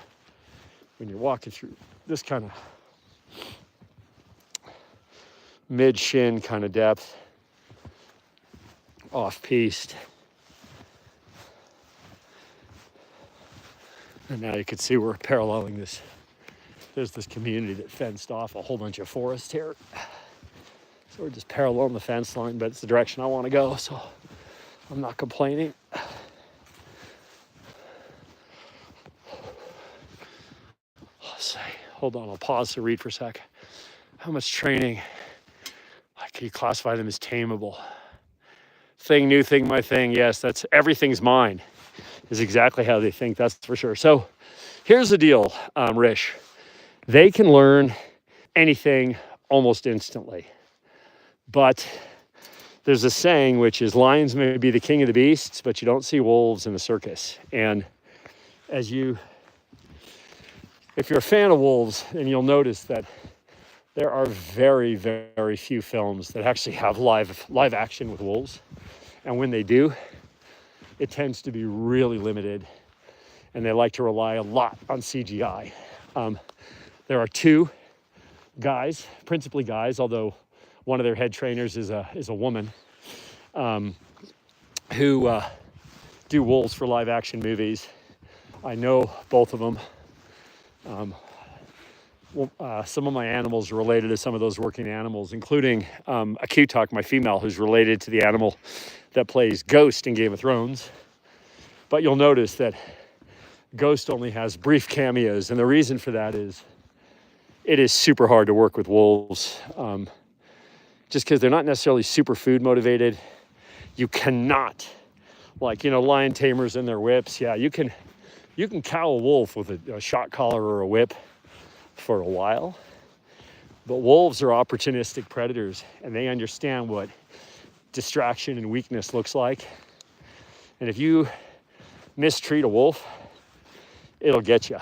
When you're walking through this kind of mid-shin kind of depth, off-piste. And now you can see we're paralleling this. There's this community that fenced off a whole bunch of forest here. So we're just paralleling the fence line, but it's the direction I want to go, so I'm not complaining. Let's see. Hold on, I'll pause to read for a sec. How much training? Can you classify them as tameable? Thing, new thing, my thing. Yes, that's everything's mine. Is exactly how they think, that's for sure. So here's the deal, Rish. They can learn anything almost instantly. But there's a saying, which is lions may be the king of the beasts, but you don't see wolves in the circus. And if you're a fan of wolves, and you'll notice that there are very, very few films that actually have live action with wolves. And when they do, it tends to be really limited, and they like to rely a lot on CGI. There are two guys, principally guys, although one of their head trainers is a woman, who do wolves for live action movies. I know both of them. Some of my animals are related to some of those working animals, including a Kutak, my female, who's related to the animal that plays Ghost in Game of Thrones. But you'll notice that Ghost only has brief cameos, and the reason for that is it is super hard to work with wolves, just because they're not necessarily super food motivated. You cannot, lion tamers and their whips. Yeah, you can cow a wolf with a shot collar or a whip for a while, but wolves are opportunistic predators, and they understand what distraction and weakness looks like. And if you mistreat a wolf, it'll get you.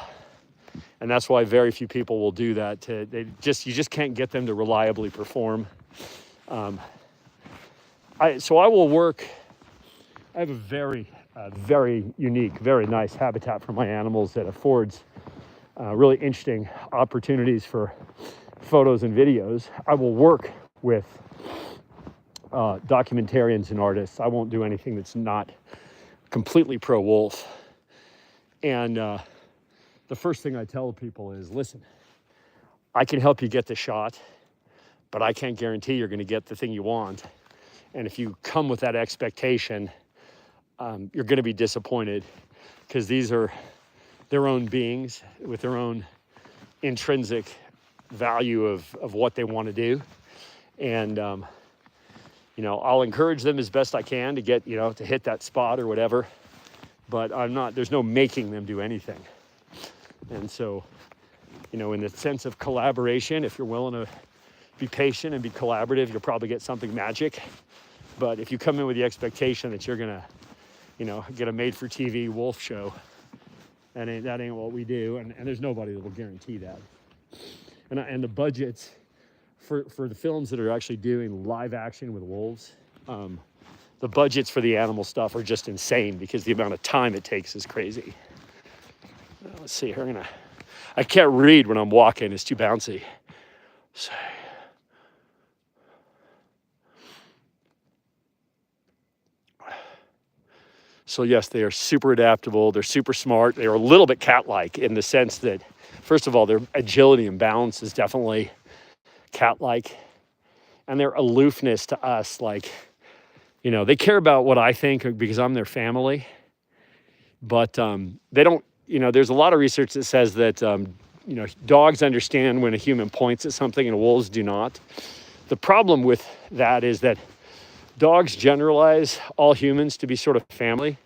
And that's why very few people will do that. You just can't get them to reliably perform. I will work. I have a very unique, very nice habitat for my animals that affords really interesting opportunities for photos and videos. I will work with documentarians and artists. I won't do anything that's not completely pro-wolf. And the first thing I tell people is, listen, I can help you get the shot, but I can't guarantee you're going to get the thing you want. And if you come with that expectation, you're going to be disappointed, because these are their own beings with their own intrinsic value of what they want to do. And, I'll encourage them as best I can to get, to hit that spot or whatever, but there's no making them do anything. And so, in the sense of collaboration, if you're willing to be patient and be collaborative, you'll probably get something magic. But if you come in with the expectation that you're going to get a made-for-TV wolf show. That ain't what we do, and there's nobody that will guarantee that. And the budgets for the films that are actually doing live action with wolves, the budgets for the animal stuff are just insane because the amount of time it takes is crazy. Let's see here. I can't read when I'm walking. It's too bouncy. So yes, they are super adaptable. They're super smart. They are a little bit cat-like in the sense that, first of all, their agility and balance is definitely cat-like. And their aloofness to us, they care about what I think because I'm their family. But they don't, there's a lot of research that says that, dogs understand when a human points at something and wolves do not. The problem with that is that dogs generalize all humans to be sort of family,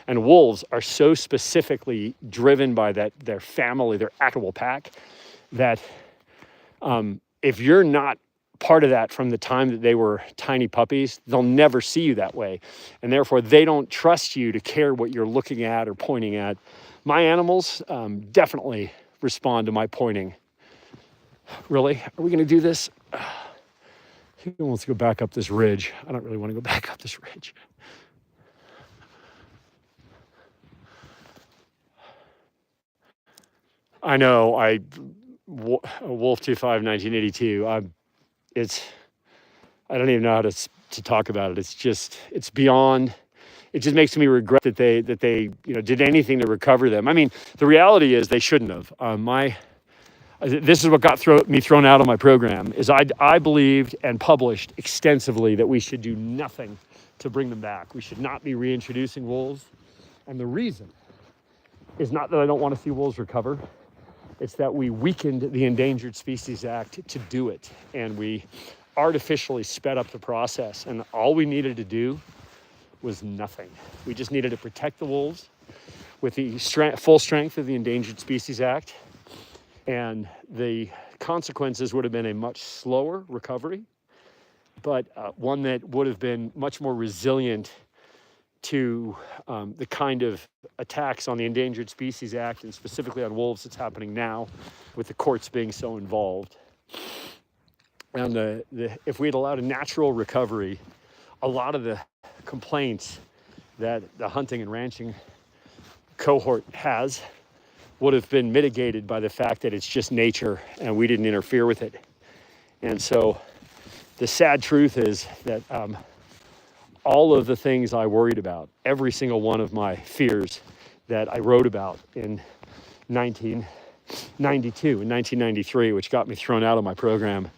and wolves are so specifically driven by their family, their actual pack, that if you're not part of that from the time that they were tiny puppies, they'll never see you that way. And therefore, they don't trust you to care what you're looking at or pointing at. My animals definitely respond to my pointing. Really? Are we going to do this? He wants to go back up this ridge. I don't really want to go back up this ridge. I know. Wolf 25, 1982. I don't even know how to talk about it. It's beyond. It just makes me regret that they did anything to recover them. I mean, the reality is they shouldn't have. This is what got me thrown out of my program, is I believed and published extensively that we should do nothing to bring them back. We should not be reintroducing wolves. And the reason is not that I don't want to see wolves recover. It's that we weakened the Endangered Species Act to do it. And we artificially sped up the process. And all we needed to do was nothing. We just needed to protect the wolves with the full strength of the Endangered Species Act. And the consequences would have been a much slower recovery, but one that would have been much more resilient to the kind of attacks on the Endangered Species Act, and specifically on wolves, that's happening now with the courts being so involved. And if we had allowed a natural recovery, a lot of the complaints that the hunting and ranching cohort has would have been mitigated by the fact that it's just nature and we didn't interfere with it. And so the sad truth is that all of the things I worried about, every single one of my fears that I wrote about in 1992 and 1993, which got me thrown out of my program,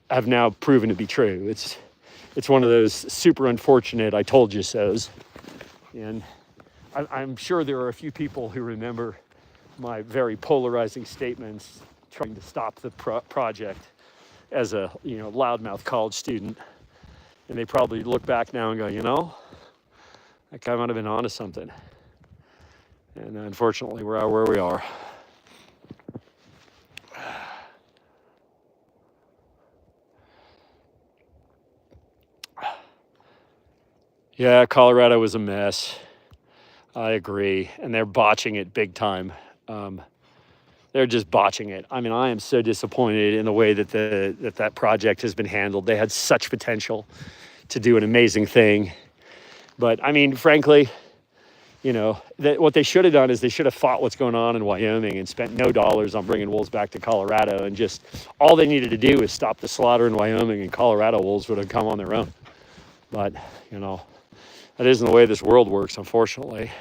have now proven to be true. It's one of those super unfortunate I told you so's. And I'm sure there are a few people who remember my very polarizing statements trying to stop the project as a loudmouth college student. And they probably look back now and go, that guy might have been onto something. And unfortunately, we're out where we are. Yeah, Colorado was a mess. I agree. And they're botching it big time. They're just botching it. I mean, I am so disappointed in the way that that project has been handled. They had such potential to do an amazing thing. But I mean, frankly, what they should have done is they should have fought what's going on in Wyoming and spent no dollars on bringing wolves back to Colorado. And just all they needed to do is stop the slaughter in Wyoming, and Colorado wolves would have come on their own. But, that isn't the way this world works, unfortunately.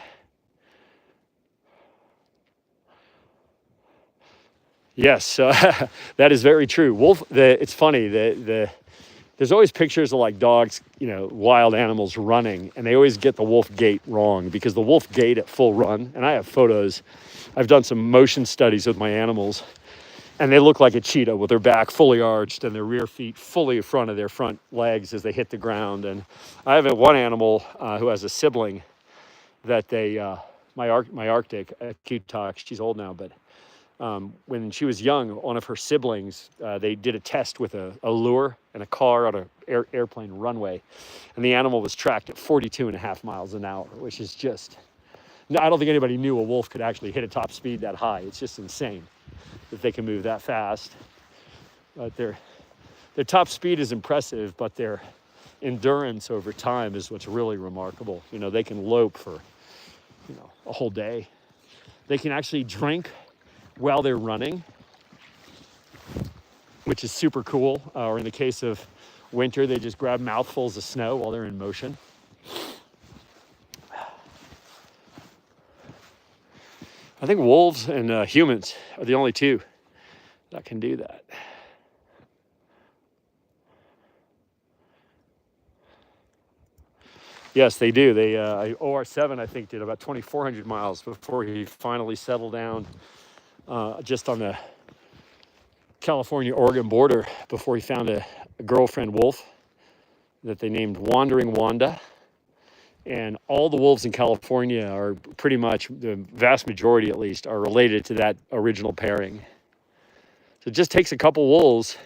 Yes, that is very true. It's funny, there's always pictures of dogs, wild animals running, and they always get the wolf gait wrong, because the wolf gait at full run, and I have photos, I've done some motion studies with my animals, and they look like a cheetah with their back fully arched and their rear feet fully in front of their front legs as they hit the ground. And I have one animal who has a sibling that my Arctic, Q-Tox, she's old now, but When she was young, one of her siblings, they did a test with a lure and a car on an airplane runway, and the animal was tracked at 42.5 miles an hour, which is just, I don't think anybody knew a wolf could actually hit a top speed that high. It's just insane that they can move that fast. But their top speed is impressive, but their endurance over time is what's really remarkable. You know, they can lope for, you know, a whole day. They can actually drink while they're running, which is super cool. Or in the case of winter, they just grab mouthfuls of snow while they're in motion. I think wolves and humans are the only two that can do that. Yes, they do. They OR7, I think, did about 2,400 miles before he finally settled down just on the California-Oregon border, before he found a girlfriend wolf that they named Wandering Wanda. And all the wolves in California are pretty much, the vast majority at least, are related to that original pairing. So it just takes a couple wolves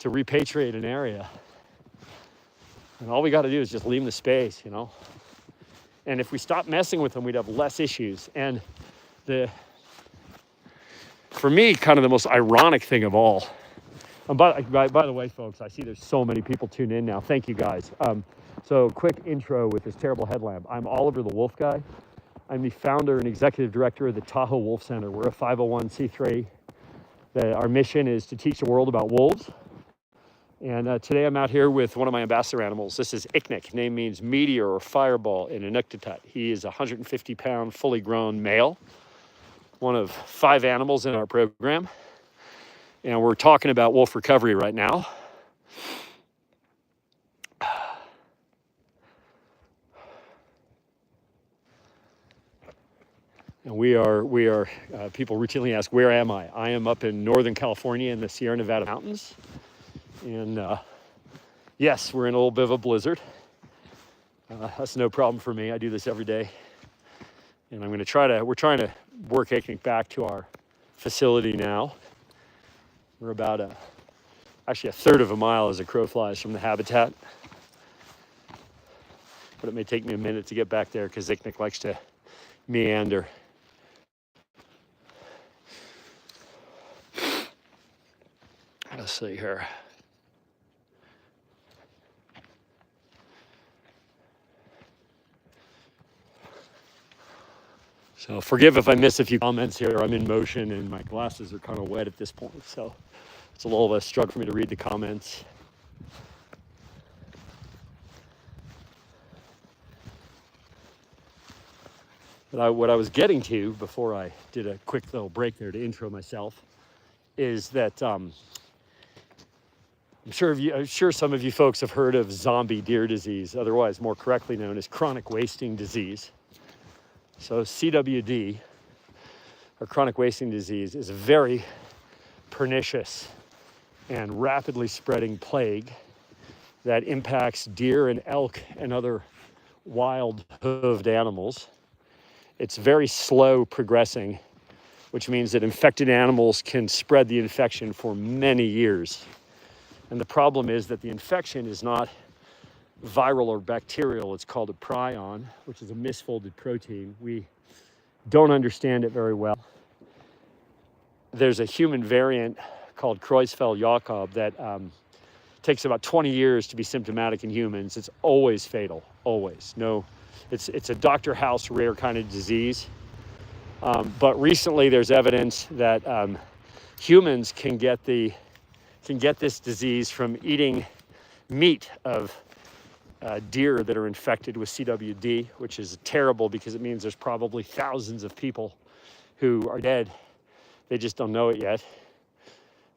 to repatriate an area. And all we got to do is just leave them the space, you know. And if we stop messing with them, we'd have less issues. And for me, kind of the most ironic thing of all, and by the way, folks, I see there's so many people tuned in now. Thank you, guys. So quick intro with this terrible headlamp. I'm Oliver the Wolf Guy. I'm the founder and executive director of the Tahoe Wolf Center. We're a 501c3. Our mission is to teach the world about wolves. And today I'm out here with one of my ambassador animals. This is Ignick. Name means meteor or fireball in Inuktitut. He is a 150-pound, fully grown male, one of 5 animals in our program. And we're talking about wolf recovery right now. And we are people routinely ask, where am I? I am up in Northern California in the Sierra Nevada mountains. And yes, we're in a little bit of a blizzard. That's no problem for me. I do this every day. And we're trying to work Ignick back to our facility now. We're about actually a third of a mile as a crow flies from the habitat. But it may take me a minute to get back there because Ignick likes to meander. Let's see here. So forgive if I miss a few comments here. I'm in motion and my glasses are kind of wet at this point. So it's a little of a struggle for me to read the comments. But what I was getting to before I did a quick little break there to intro myself is that I'm sure some of you folks have heard of zombie deer disease, otherwise more correctly known as chronic wasting disease. So CWD, or chronic wasting disease, is a very pernicious and rapidly spreading plague that impacts deer and elk and other wild hooved animals. It's very slow progressing, which means that infected animals can spread the infection for many years. And the problem is that the infection is not viral or bacterial. It's called a prion, which is a misfolded protein. We don't understand it very well. There's a human variant called Creutzfeldt-Jakob that takes about 20 years to be symptomatic in humans. It's always fatal, always. No, it's a Dr. House rare kind of disease. But recently there's evidence that humans can get this disease from eating meat of deer that are infected with CWD, which is terrible because it means there's probably thousands of people who are dead. They just don't know it yet.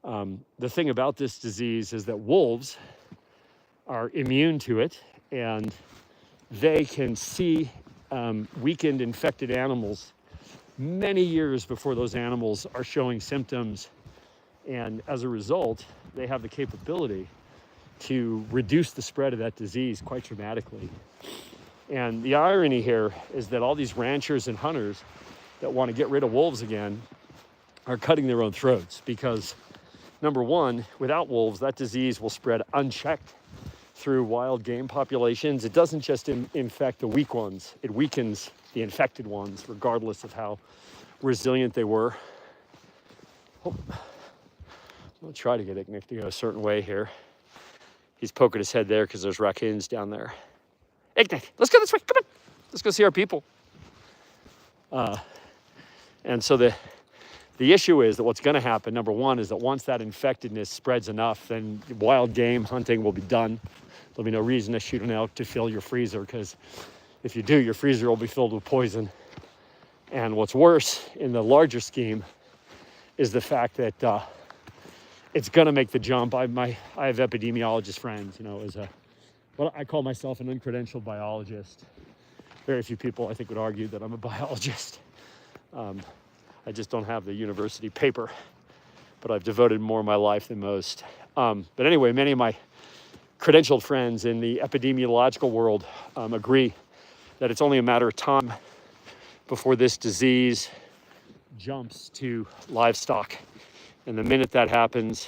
The thing about this disease is that wolves are immune to it, and they can see weakened, infected animals many years before those animals are showing symptoms. And as a result, they have the capability to reduce the spread of that disease quite dramatically. And the irony here is that all these ranchers and hunters that want to get rid of wolves again are cutting their own throats because, number one, without wolves, that disease will spread unchecked through wild game populations. It doesn't just infect the weak ones, it weakens the infected ones, regardless of how resilient they were. Oh, I'll try to get Ignick to go a certain way here. He's poking his head there because there's raccoons down there. Ignick, let's go this way. Come on. Let's go see our people. And so the issue is that what's going to happen, number one, is that once that infectedness spreads enough, then wild game hunting will be done. There'll be no reason to shoot an elk to fill your freezer, because if you do, your freezer will be filled with poison. And what's worse in the larger scheme is the fact that it's going to make the jump. I have epidemiologist friends, well, I call myself an uncredentialed biologist. Very few people, I think, would argue that I'm a biologist. I just don't have the university paper, but I've devoted more of my life than most. But anyway, many of my credentialed friends in the epidemiological world agree that it's only a matter of time before this disease jumps to livestock. And the minute that happens,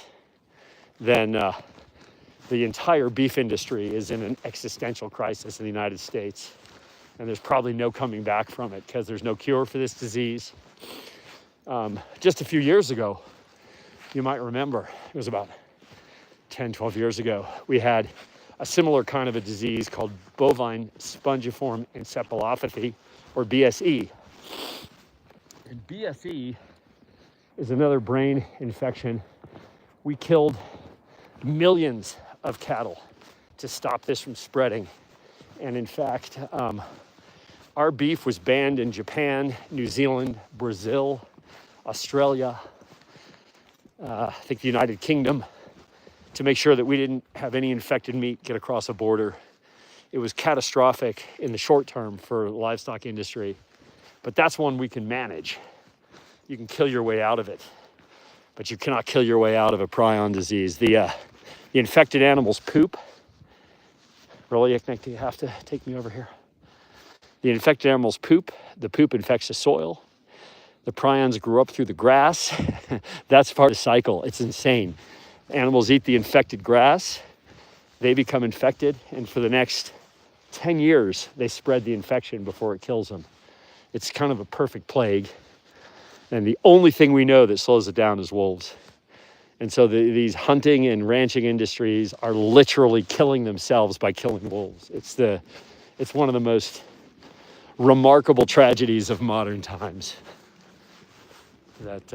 then the entire beef industry is in an existential crisis in the United States. And there's probably no coming back from it because there's no cure for this disease. Just a few years ago, you might remember, it was about 10, 12 years ago, we had a similar kind of a disease called bovine spongiform encephalopathy, or BSE. And BSE is another brain infection. We killed millions of cattle to stop this from spreading. And in fact, our beef was banned in Japan, New Zealand, Brazil, Australia, I think the United Kingdom, to make sure that we didn't have any infected meat get across a border. It was catastrophic in the short term for the livestock industry, but that's one we can manage. You can kill your way out of it, but you cannot kill your way out of a prion disease. The infected animals poop. Really, Ignick, do you have to take me over here? The infected animals poop. The poop infects the soil. The prions grew up through the grass. That's part of the cycle. It's insane. Animals eat the infected grass. They become infected. And for the next 10 years, they spread the infection before it kills them. It's kind of a perfect plague. And the only thing we know that slows it down is wolves. And so these hunting and ranching industries are literally killing themselves by killing wolves. It's one of the most remarkable tragedies of modern times. That's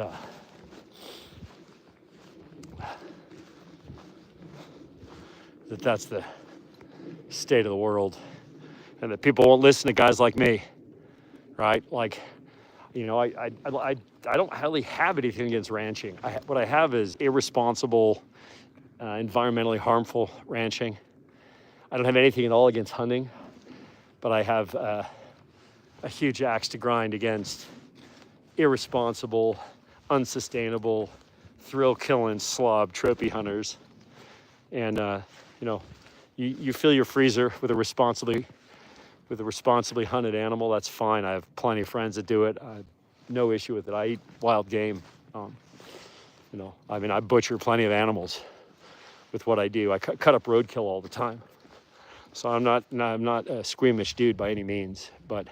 the state of the world, and that people won't listen to guys like me, right? Like, I don't really have anything against ranching. What I have is irresponsible, environmentally harmful ranching. I don't have anything at all against hunting, but I have a huge axe to grind against irresponsible, unsustainable, thrill-killing slob trophy hunters. And you fill your freezer with a responsibly hunted animal. That's fine. I have plenty of friends that do it. I have no issue with it. I eat wild game. I butcher plenty of animals with what I do. I cut up roadkill all the time. So I'm not a squeamish dude by any means, but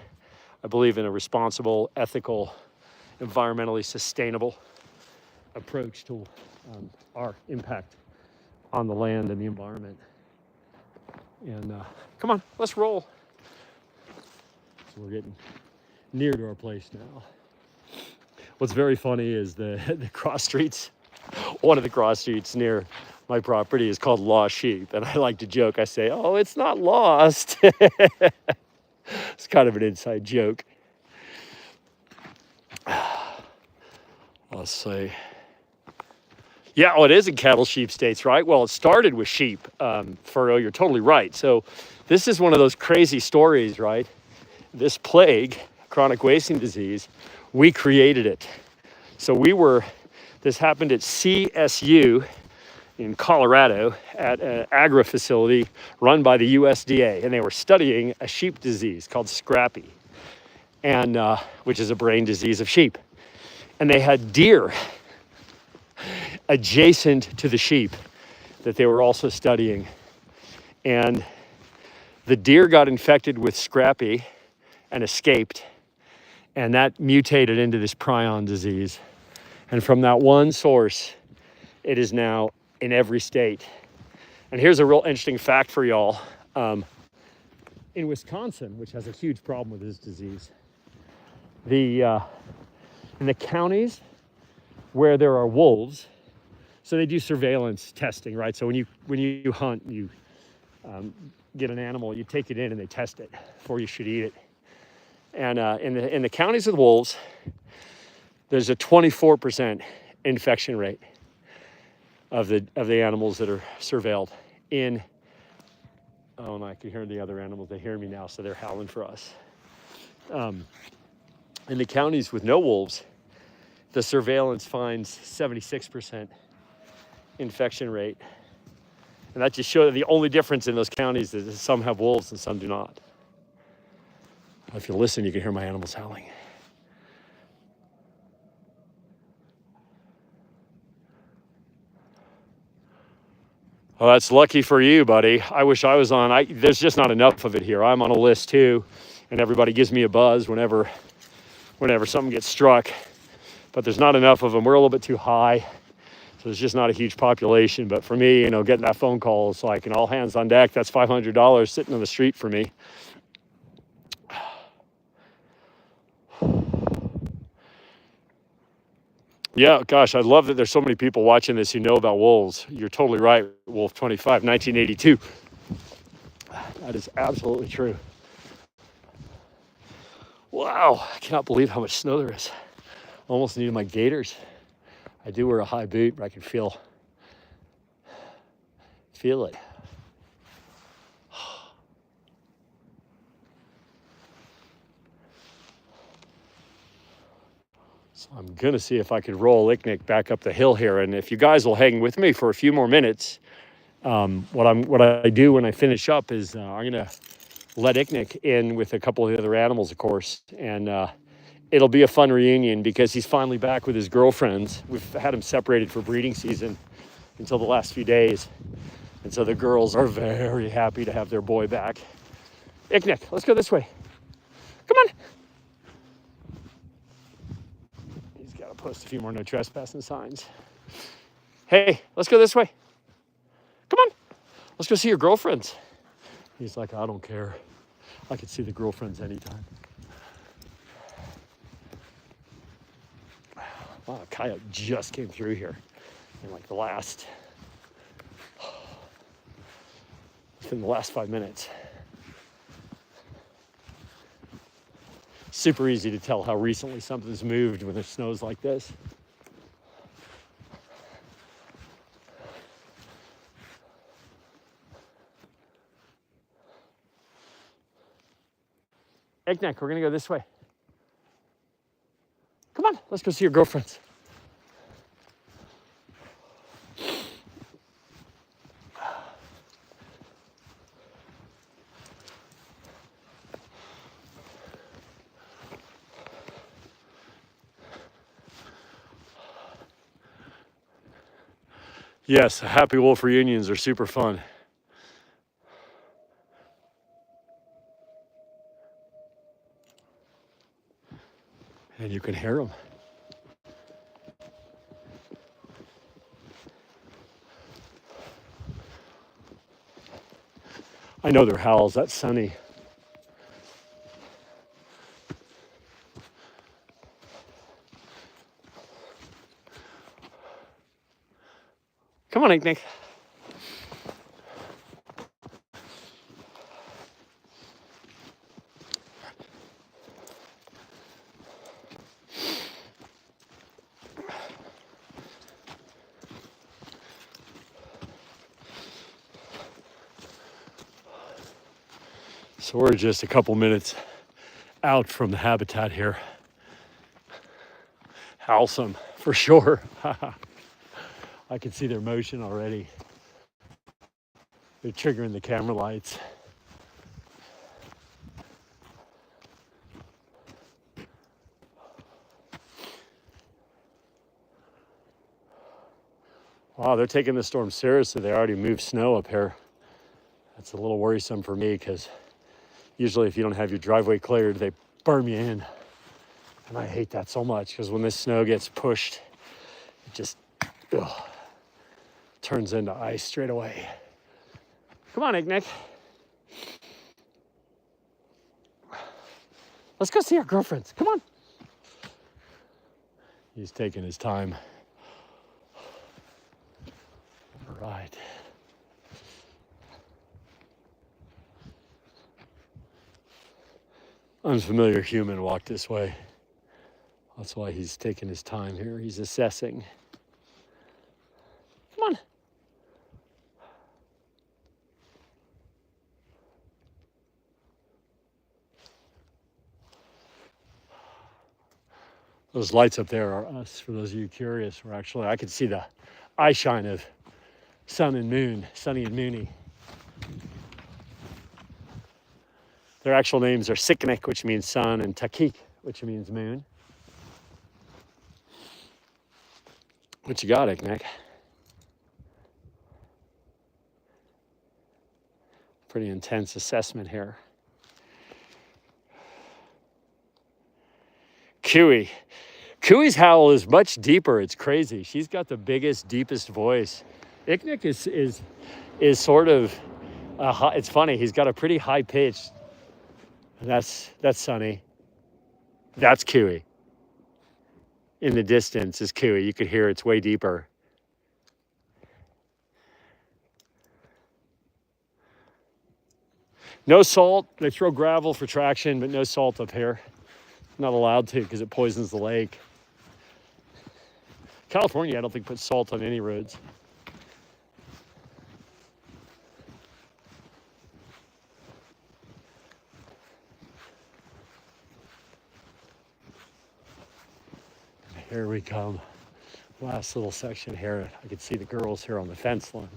I believe in a responsible, ethical, environmentally sustainable approach to our impact on the land and the environment. And come on, let's roll. So we're getting near to our place now. What's very funny is the cross streets. One of the cross streets near my property is called Lost Sheep. And I like to joke. I say, oh, it's not lost. It's kind of an inside joke. Let's see. Yeah, it is in cattle sheep states, right? Well, it started with sheep. Furrow, you're totally right. So this is one of those crazy stories, right? This plague, chronic wasting disease, we created it. So this happened at CSU in Colorado at an agri facility run by the USDA. And they were studying a sheep disease called scrappy, and which is a brain disease of sheep. And they had deer adjacent to the sheep that they were also studying. And the deer got infected with Scrappy and escaped. And that mutated into this prion disease. And from that one source, it is now in every state. And here's a real interesting fact for y'all. In Wisconsin, which has a huge problem with this disease, in the counties where there are wolves, so they do surveillance testing, right? So when you hunt, you get an animal, you take it in and they test it before you should eat it. And in the counties with wolves, there's a 24% infection rate of the animals that are surveilled. Oh, no, I can hear the other animals. They hear me now, so they're howling for us. In the counties with no wolves, the surveillance finds 76% infection rate. And that just shows the only difference in those counties is some have wolves and some do not. If you listen, you can hear my animals howling. Well, that's lucky for you, buddy. I wish I was on. There's just not enough of it here. I'm on a list too, and everybody gives me a buzz whenever something gets struck. But there's not enough of them. We're a little bit too high, so there's just not a huge population. But for me, getting that phone call is like, all hands on deck. That's $500 sitting on the street for me. Yeah, gosh, I love that there's so many people watching this who know about wolves. You're totally right, Wolf 25, 1982. That is absolutely true. Wow, I cannot believe how much snow there is. Almost needed my gaiters. I do wear a high boot, but I can feel it. So I'm gonna see if I could roll Ignick back up the hill here, and if you guys will hang with me for a few more minutes, what I do when I finish up is I'm gonna let Ignick in with a couple of the other animals, of course, and it'll be a fun reunion because he's finally back with his girlfriends. We've had him separated for breeding season until the last few days, and so the girls are very happy to have their boy back. Ignick, let's go this way. Come on. Post a few more no trespassing signs. Hey, let's go this way. Come on. Let's go see your girlfriends. He's like, I don't care. I could see the girlfriends anytime. Wow, a coyote just came through here in like the last 5 minutes. Super easy to tell how recently something's moved when it snows like this. Ignick, we're gonna go this way. Come on, let's go see your girlfriends. Yes, happy wolf reunions are super fun. And you can hear them. I know their howls, that's sunny. Come on, Ignick. So we're just a couple minutes out from the habitat here. Howsome, for sure. I can see their motion already. They're triggering the camera lights. Wow, they're taking the storm seriously. They already moved snow up here. That's a little worrisome for me because usually if you don't have your driveway cleared, they burn you in. And I hate that so much because when this snow gets pushed, it just turns into ice straight away. Come on, Ignick. Let's go see our girlfriends. Come on. He's taking his time. All right. Unfamiliar human walked this way. That's why he's taking his time here. He's assessing. Come on. Those lights up there are us, for those of you curious. We're actually, I could see the eye shine of sun and moon, sunny and moony. Their actual names are Ignick, which means sun, and Takik, which means moon. What you got, Ignick? Pretty intense assessment here. Cooey. Cooey's howl is much deeper. It's crazy. She's got the biggest, deepest voice. Ignick is sort of, it's funny. He's got a pretty high pitch. That's Sunny. That's Cooey. In the distance is Cooey. You could hear it's way deeper. No salt. They throw gravel for traction, but no salt up here. Not allowed to because it poisons the lake. California, I don't think, puts salt on any roads. Here we come. Last little section here. I can see the girls here on the fence line.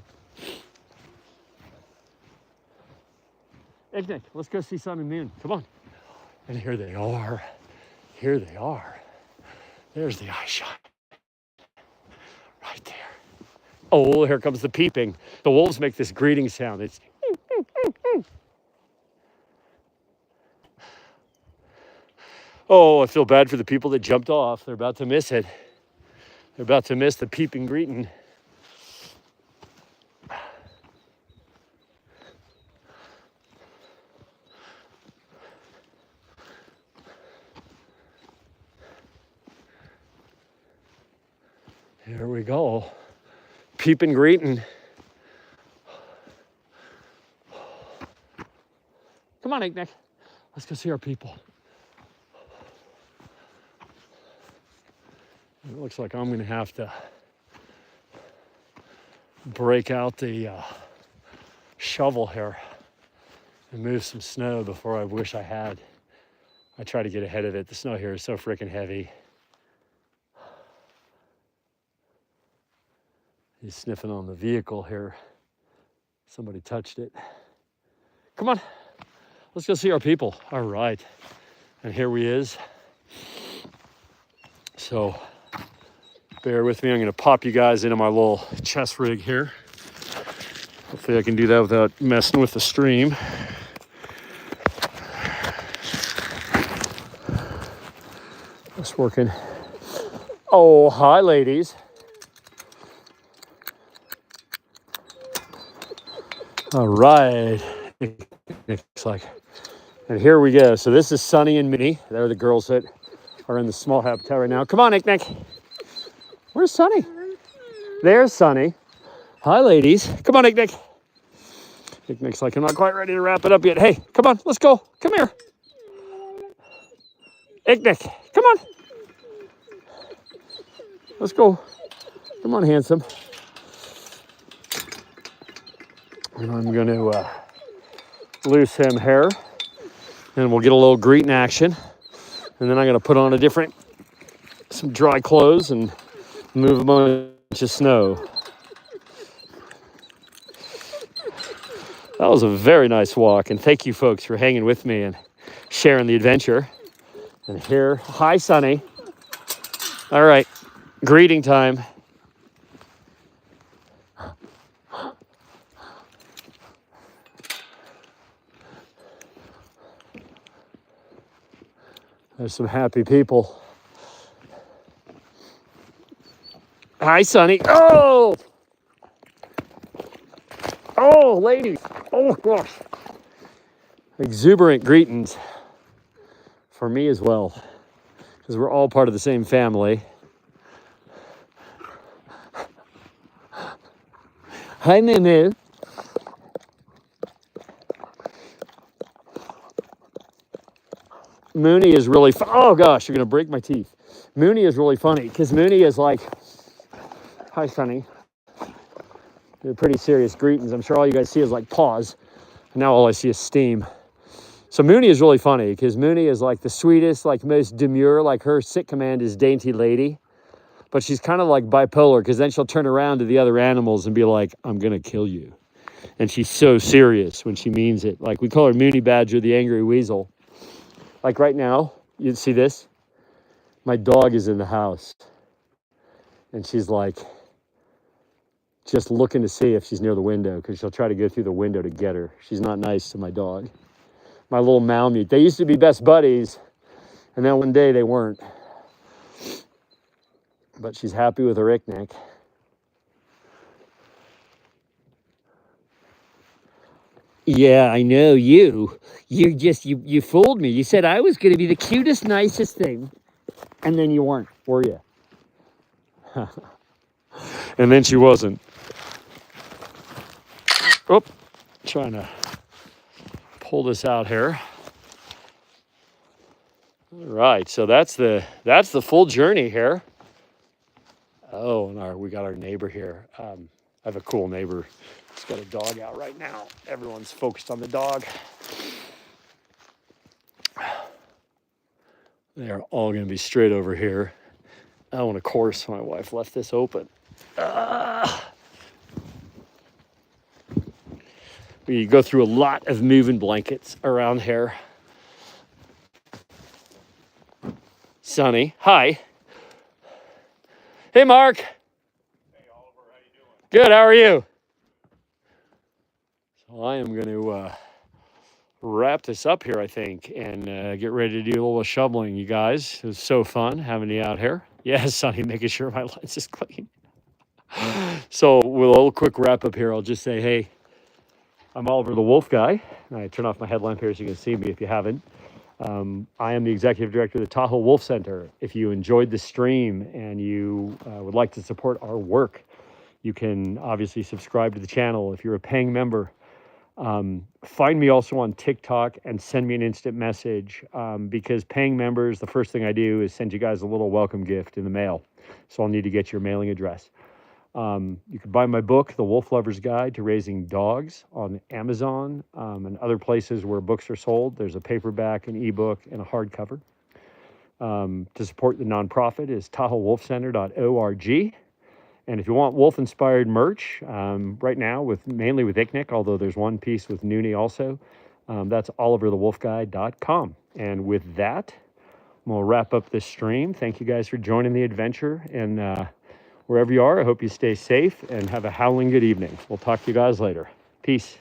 Ignick, let's go see sun and moon. Come on. And here they are. Here they are. There's the eye shot. Right there. Oh, here comes the peeping. The wolves make this greeting sound. It's oh, I feel bad for the people that jumped off. They're about to miss it. They're about to miss the peeping greeting. Here we go. Peeping greeting. Come on, Ignick. Let's go see our people. It looks like I'm going to have to break out the shovel here and move some snow before I wish I had. I try to get ahead of it. The snow here is so freaking heavy. He's sniffing on the vehicle here. Somebody touched it. Come on, let's go see our people. All right, and here he is. So bear with me. I'm gonna pop you guys into my little chest rig here. Hopefully I can do that without messing with the stream. That's working. Oh, hi, ladies. All right, looks like, and here we go. So this is Sunny and Minnie. They're the girls that are in the small habitat right now. Come on, Ignick. Where's Sunny? There's Sunny. Hi, ladies. Come on, Ignick. Ignick's like, I'm not quite ready to wrap it up yet. Hey, come on, let's go. Come here. Ignick, come on. Let's go. Come on, handsome. And I'm going to loose him here, and we'll get a little greeting action. And then I'm going to put on some dry clothes and move a bunch of snow. That was a very nice walk, and thank you folks for hanging with me and sharing the adventure. And here, hi, Sunny. All right, greeting time. There's some happy people. Hi, Sonny. Oh! Oh, ladies. Oh, gosh. Exuberant greetings for me as well, because we're all part of the same family. Hi, Moo. Mooney is really oh gosh, you're gonna break my teeth. Mooney is really funny because Mooney is like, hi, Sonny. They're pretty serious greetings. I'm sure all you guys see is like pause. Now all I see is steam. So Mooney is really funny because Mooney is like the sweetest, like most demure, like her sit command is dainty lady. But she's kind of like bipolar because then she'll turn around to the other animals and be like, I'm going to kill you. And she's so serious when she means it. Like we call her Mooney Badger, the angry weasel. Like right now, you see this? My dog is in the house. And she's like, just looking to see if she's near the window because she'll try to go through the window to get her. She's not nice to my dog. My little Malamute. They used to be best buddies, and then one day they weren't. But she's happy with her Ignick. Yeah, I know you. You fooled me. You said I was going to be the cutest, nicest thing, and then you weren't, were you? And then she wasn't. Oh, trying to pull this out here. All right, so that's the full journey here. Oh, and we got our neighbor here. I have a cool neighbor. He's got a dog out right now. Everyone's focused on the dog. They are all going to be straight over here. Oh, and of course, my wife left this open. We go through a lot of moving blankets around here. Sonny, hi. Hey, Mark. Hey, Oliver, how you doing? Good, how are you? So I am going to wrap this up here, I think, and get ready to do a little shoveling, you guys. It was so fun having you out here. Yes, Sonny, making sure my lens is clean. So with a little quick wrap up here, I'll just say, hey, I'm Oliver the Wolf Guy. I turn off my headlamp here so you can see me if you haven't. I am the executive director of the Tahoe Wolf Center. If you enjoyed the stream and you would like to support our work, you can obviously subscribe to the channel. If you're a paying member, find me also on TikTok and send me an instant message because paying members, the first thing I do is send you guys a little welcome gift in the mail. So I'll need to get your mailing address. You can buy my book, The Wolf Lover's Guide to Raising Dogs, on Amazon and other places where books are sold. There's a paperback, an ebook, and a hardcover. To support the nonprofit is TahoeWolfCenter.org. And if you want wolf-inspired merch, right now, mainly with Ignick, although there's one piece with Noonie also, that's OliverTheWolfGuy.com. And with that, we'll wrap up this stream. Thank you guys for joining the adventure. And wherever you are, I hope you stay safe and have a howling good evening. We'll talk to you guys later. Peace.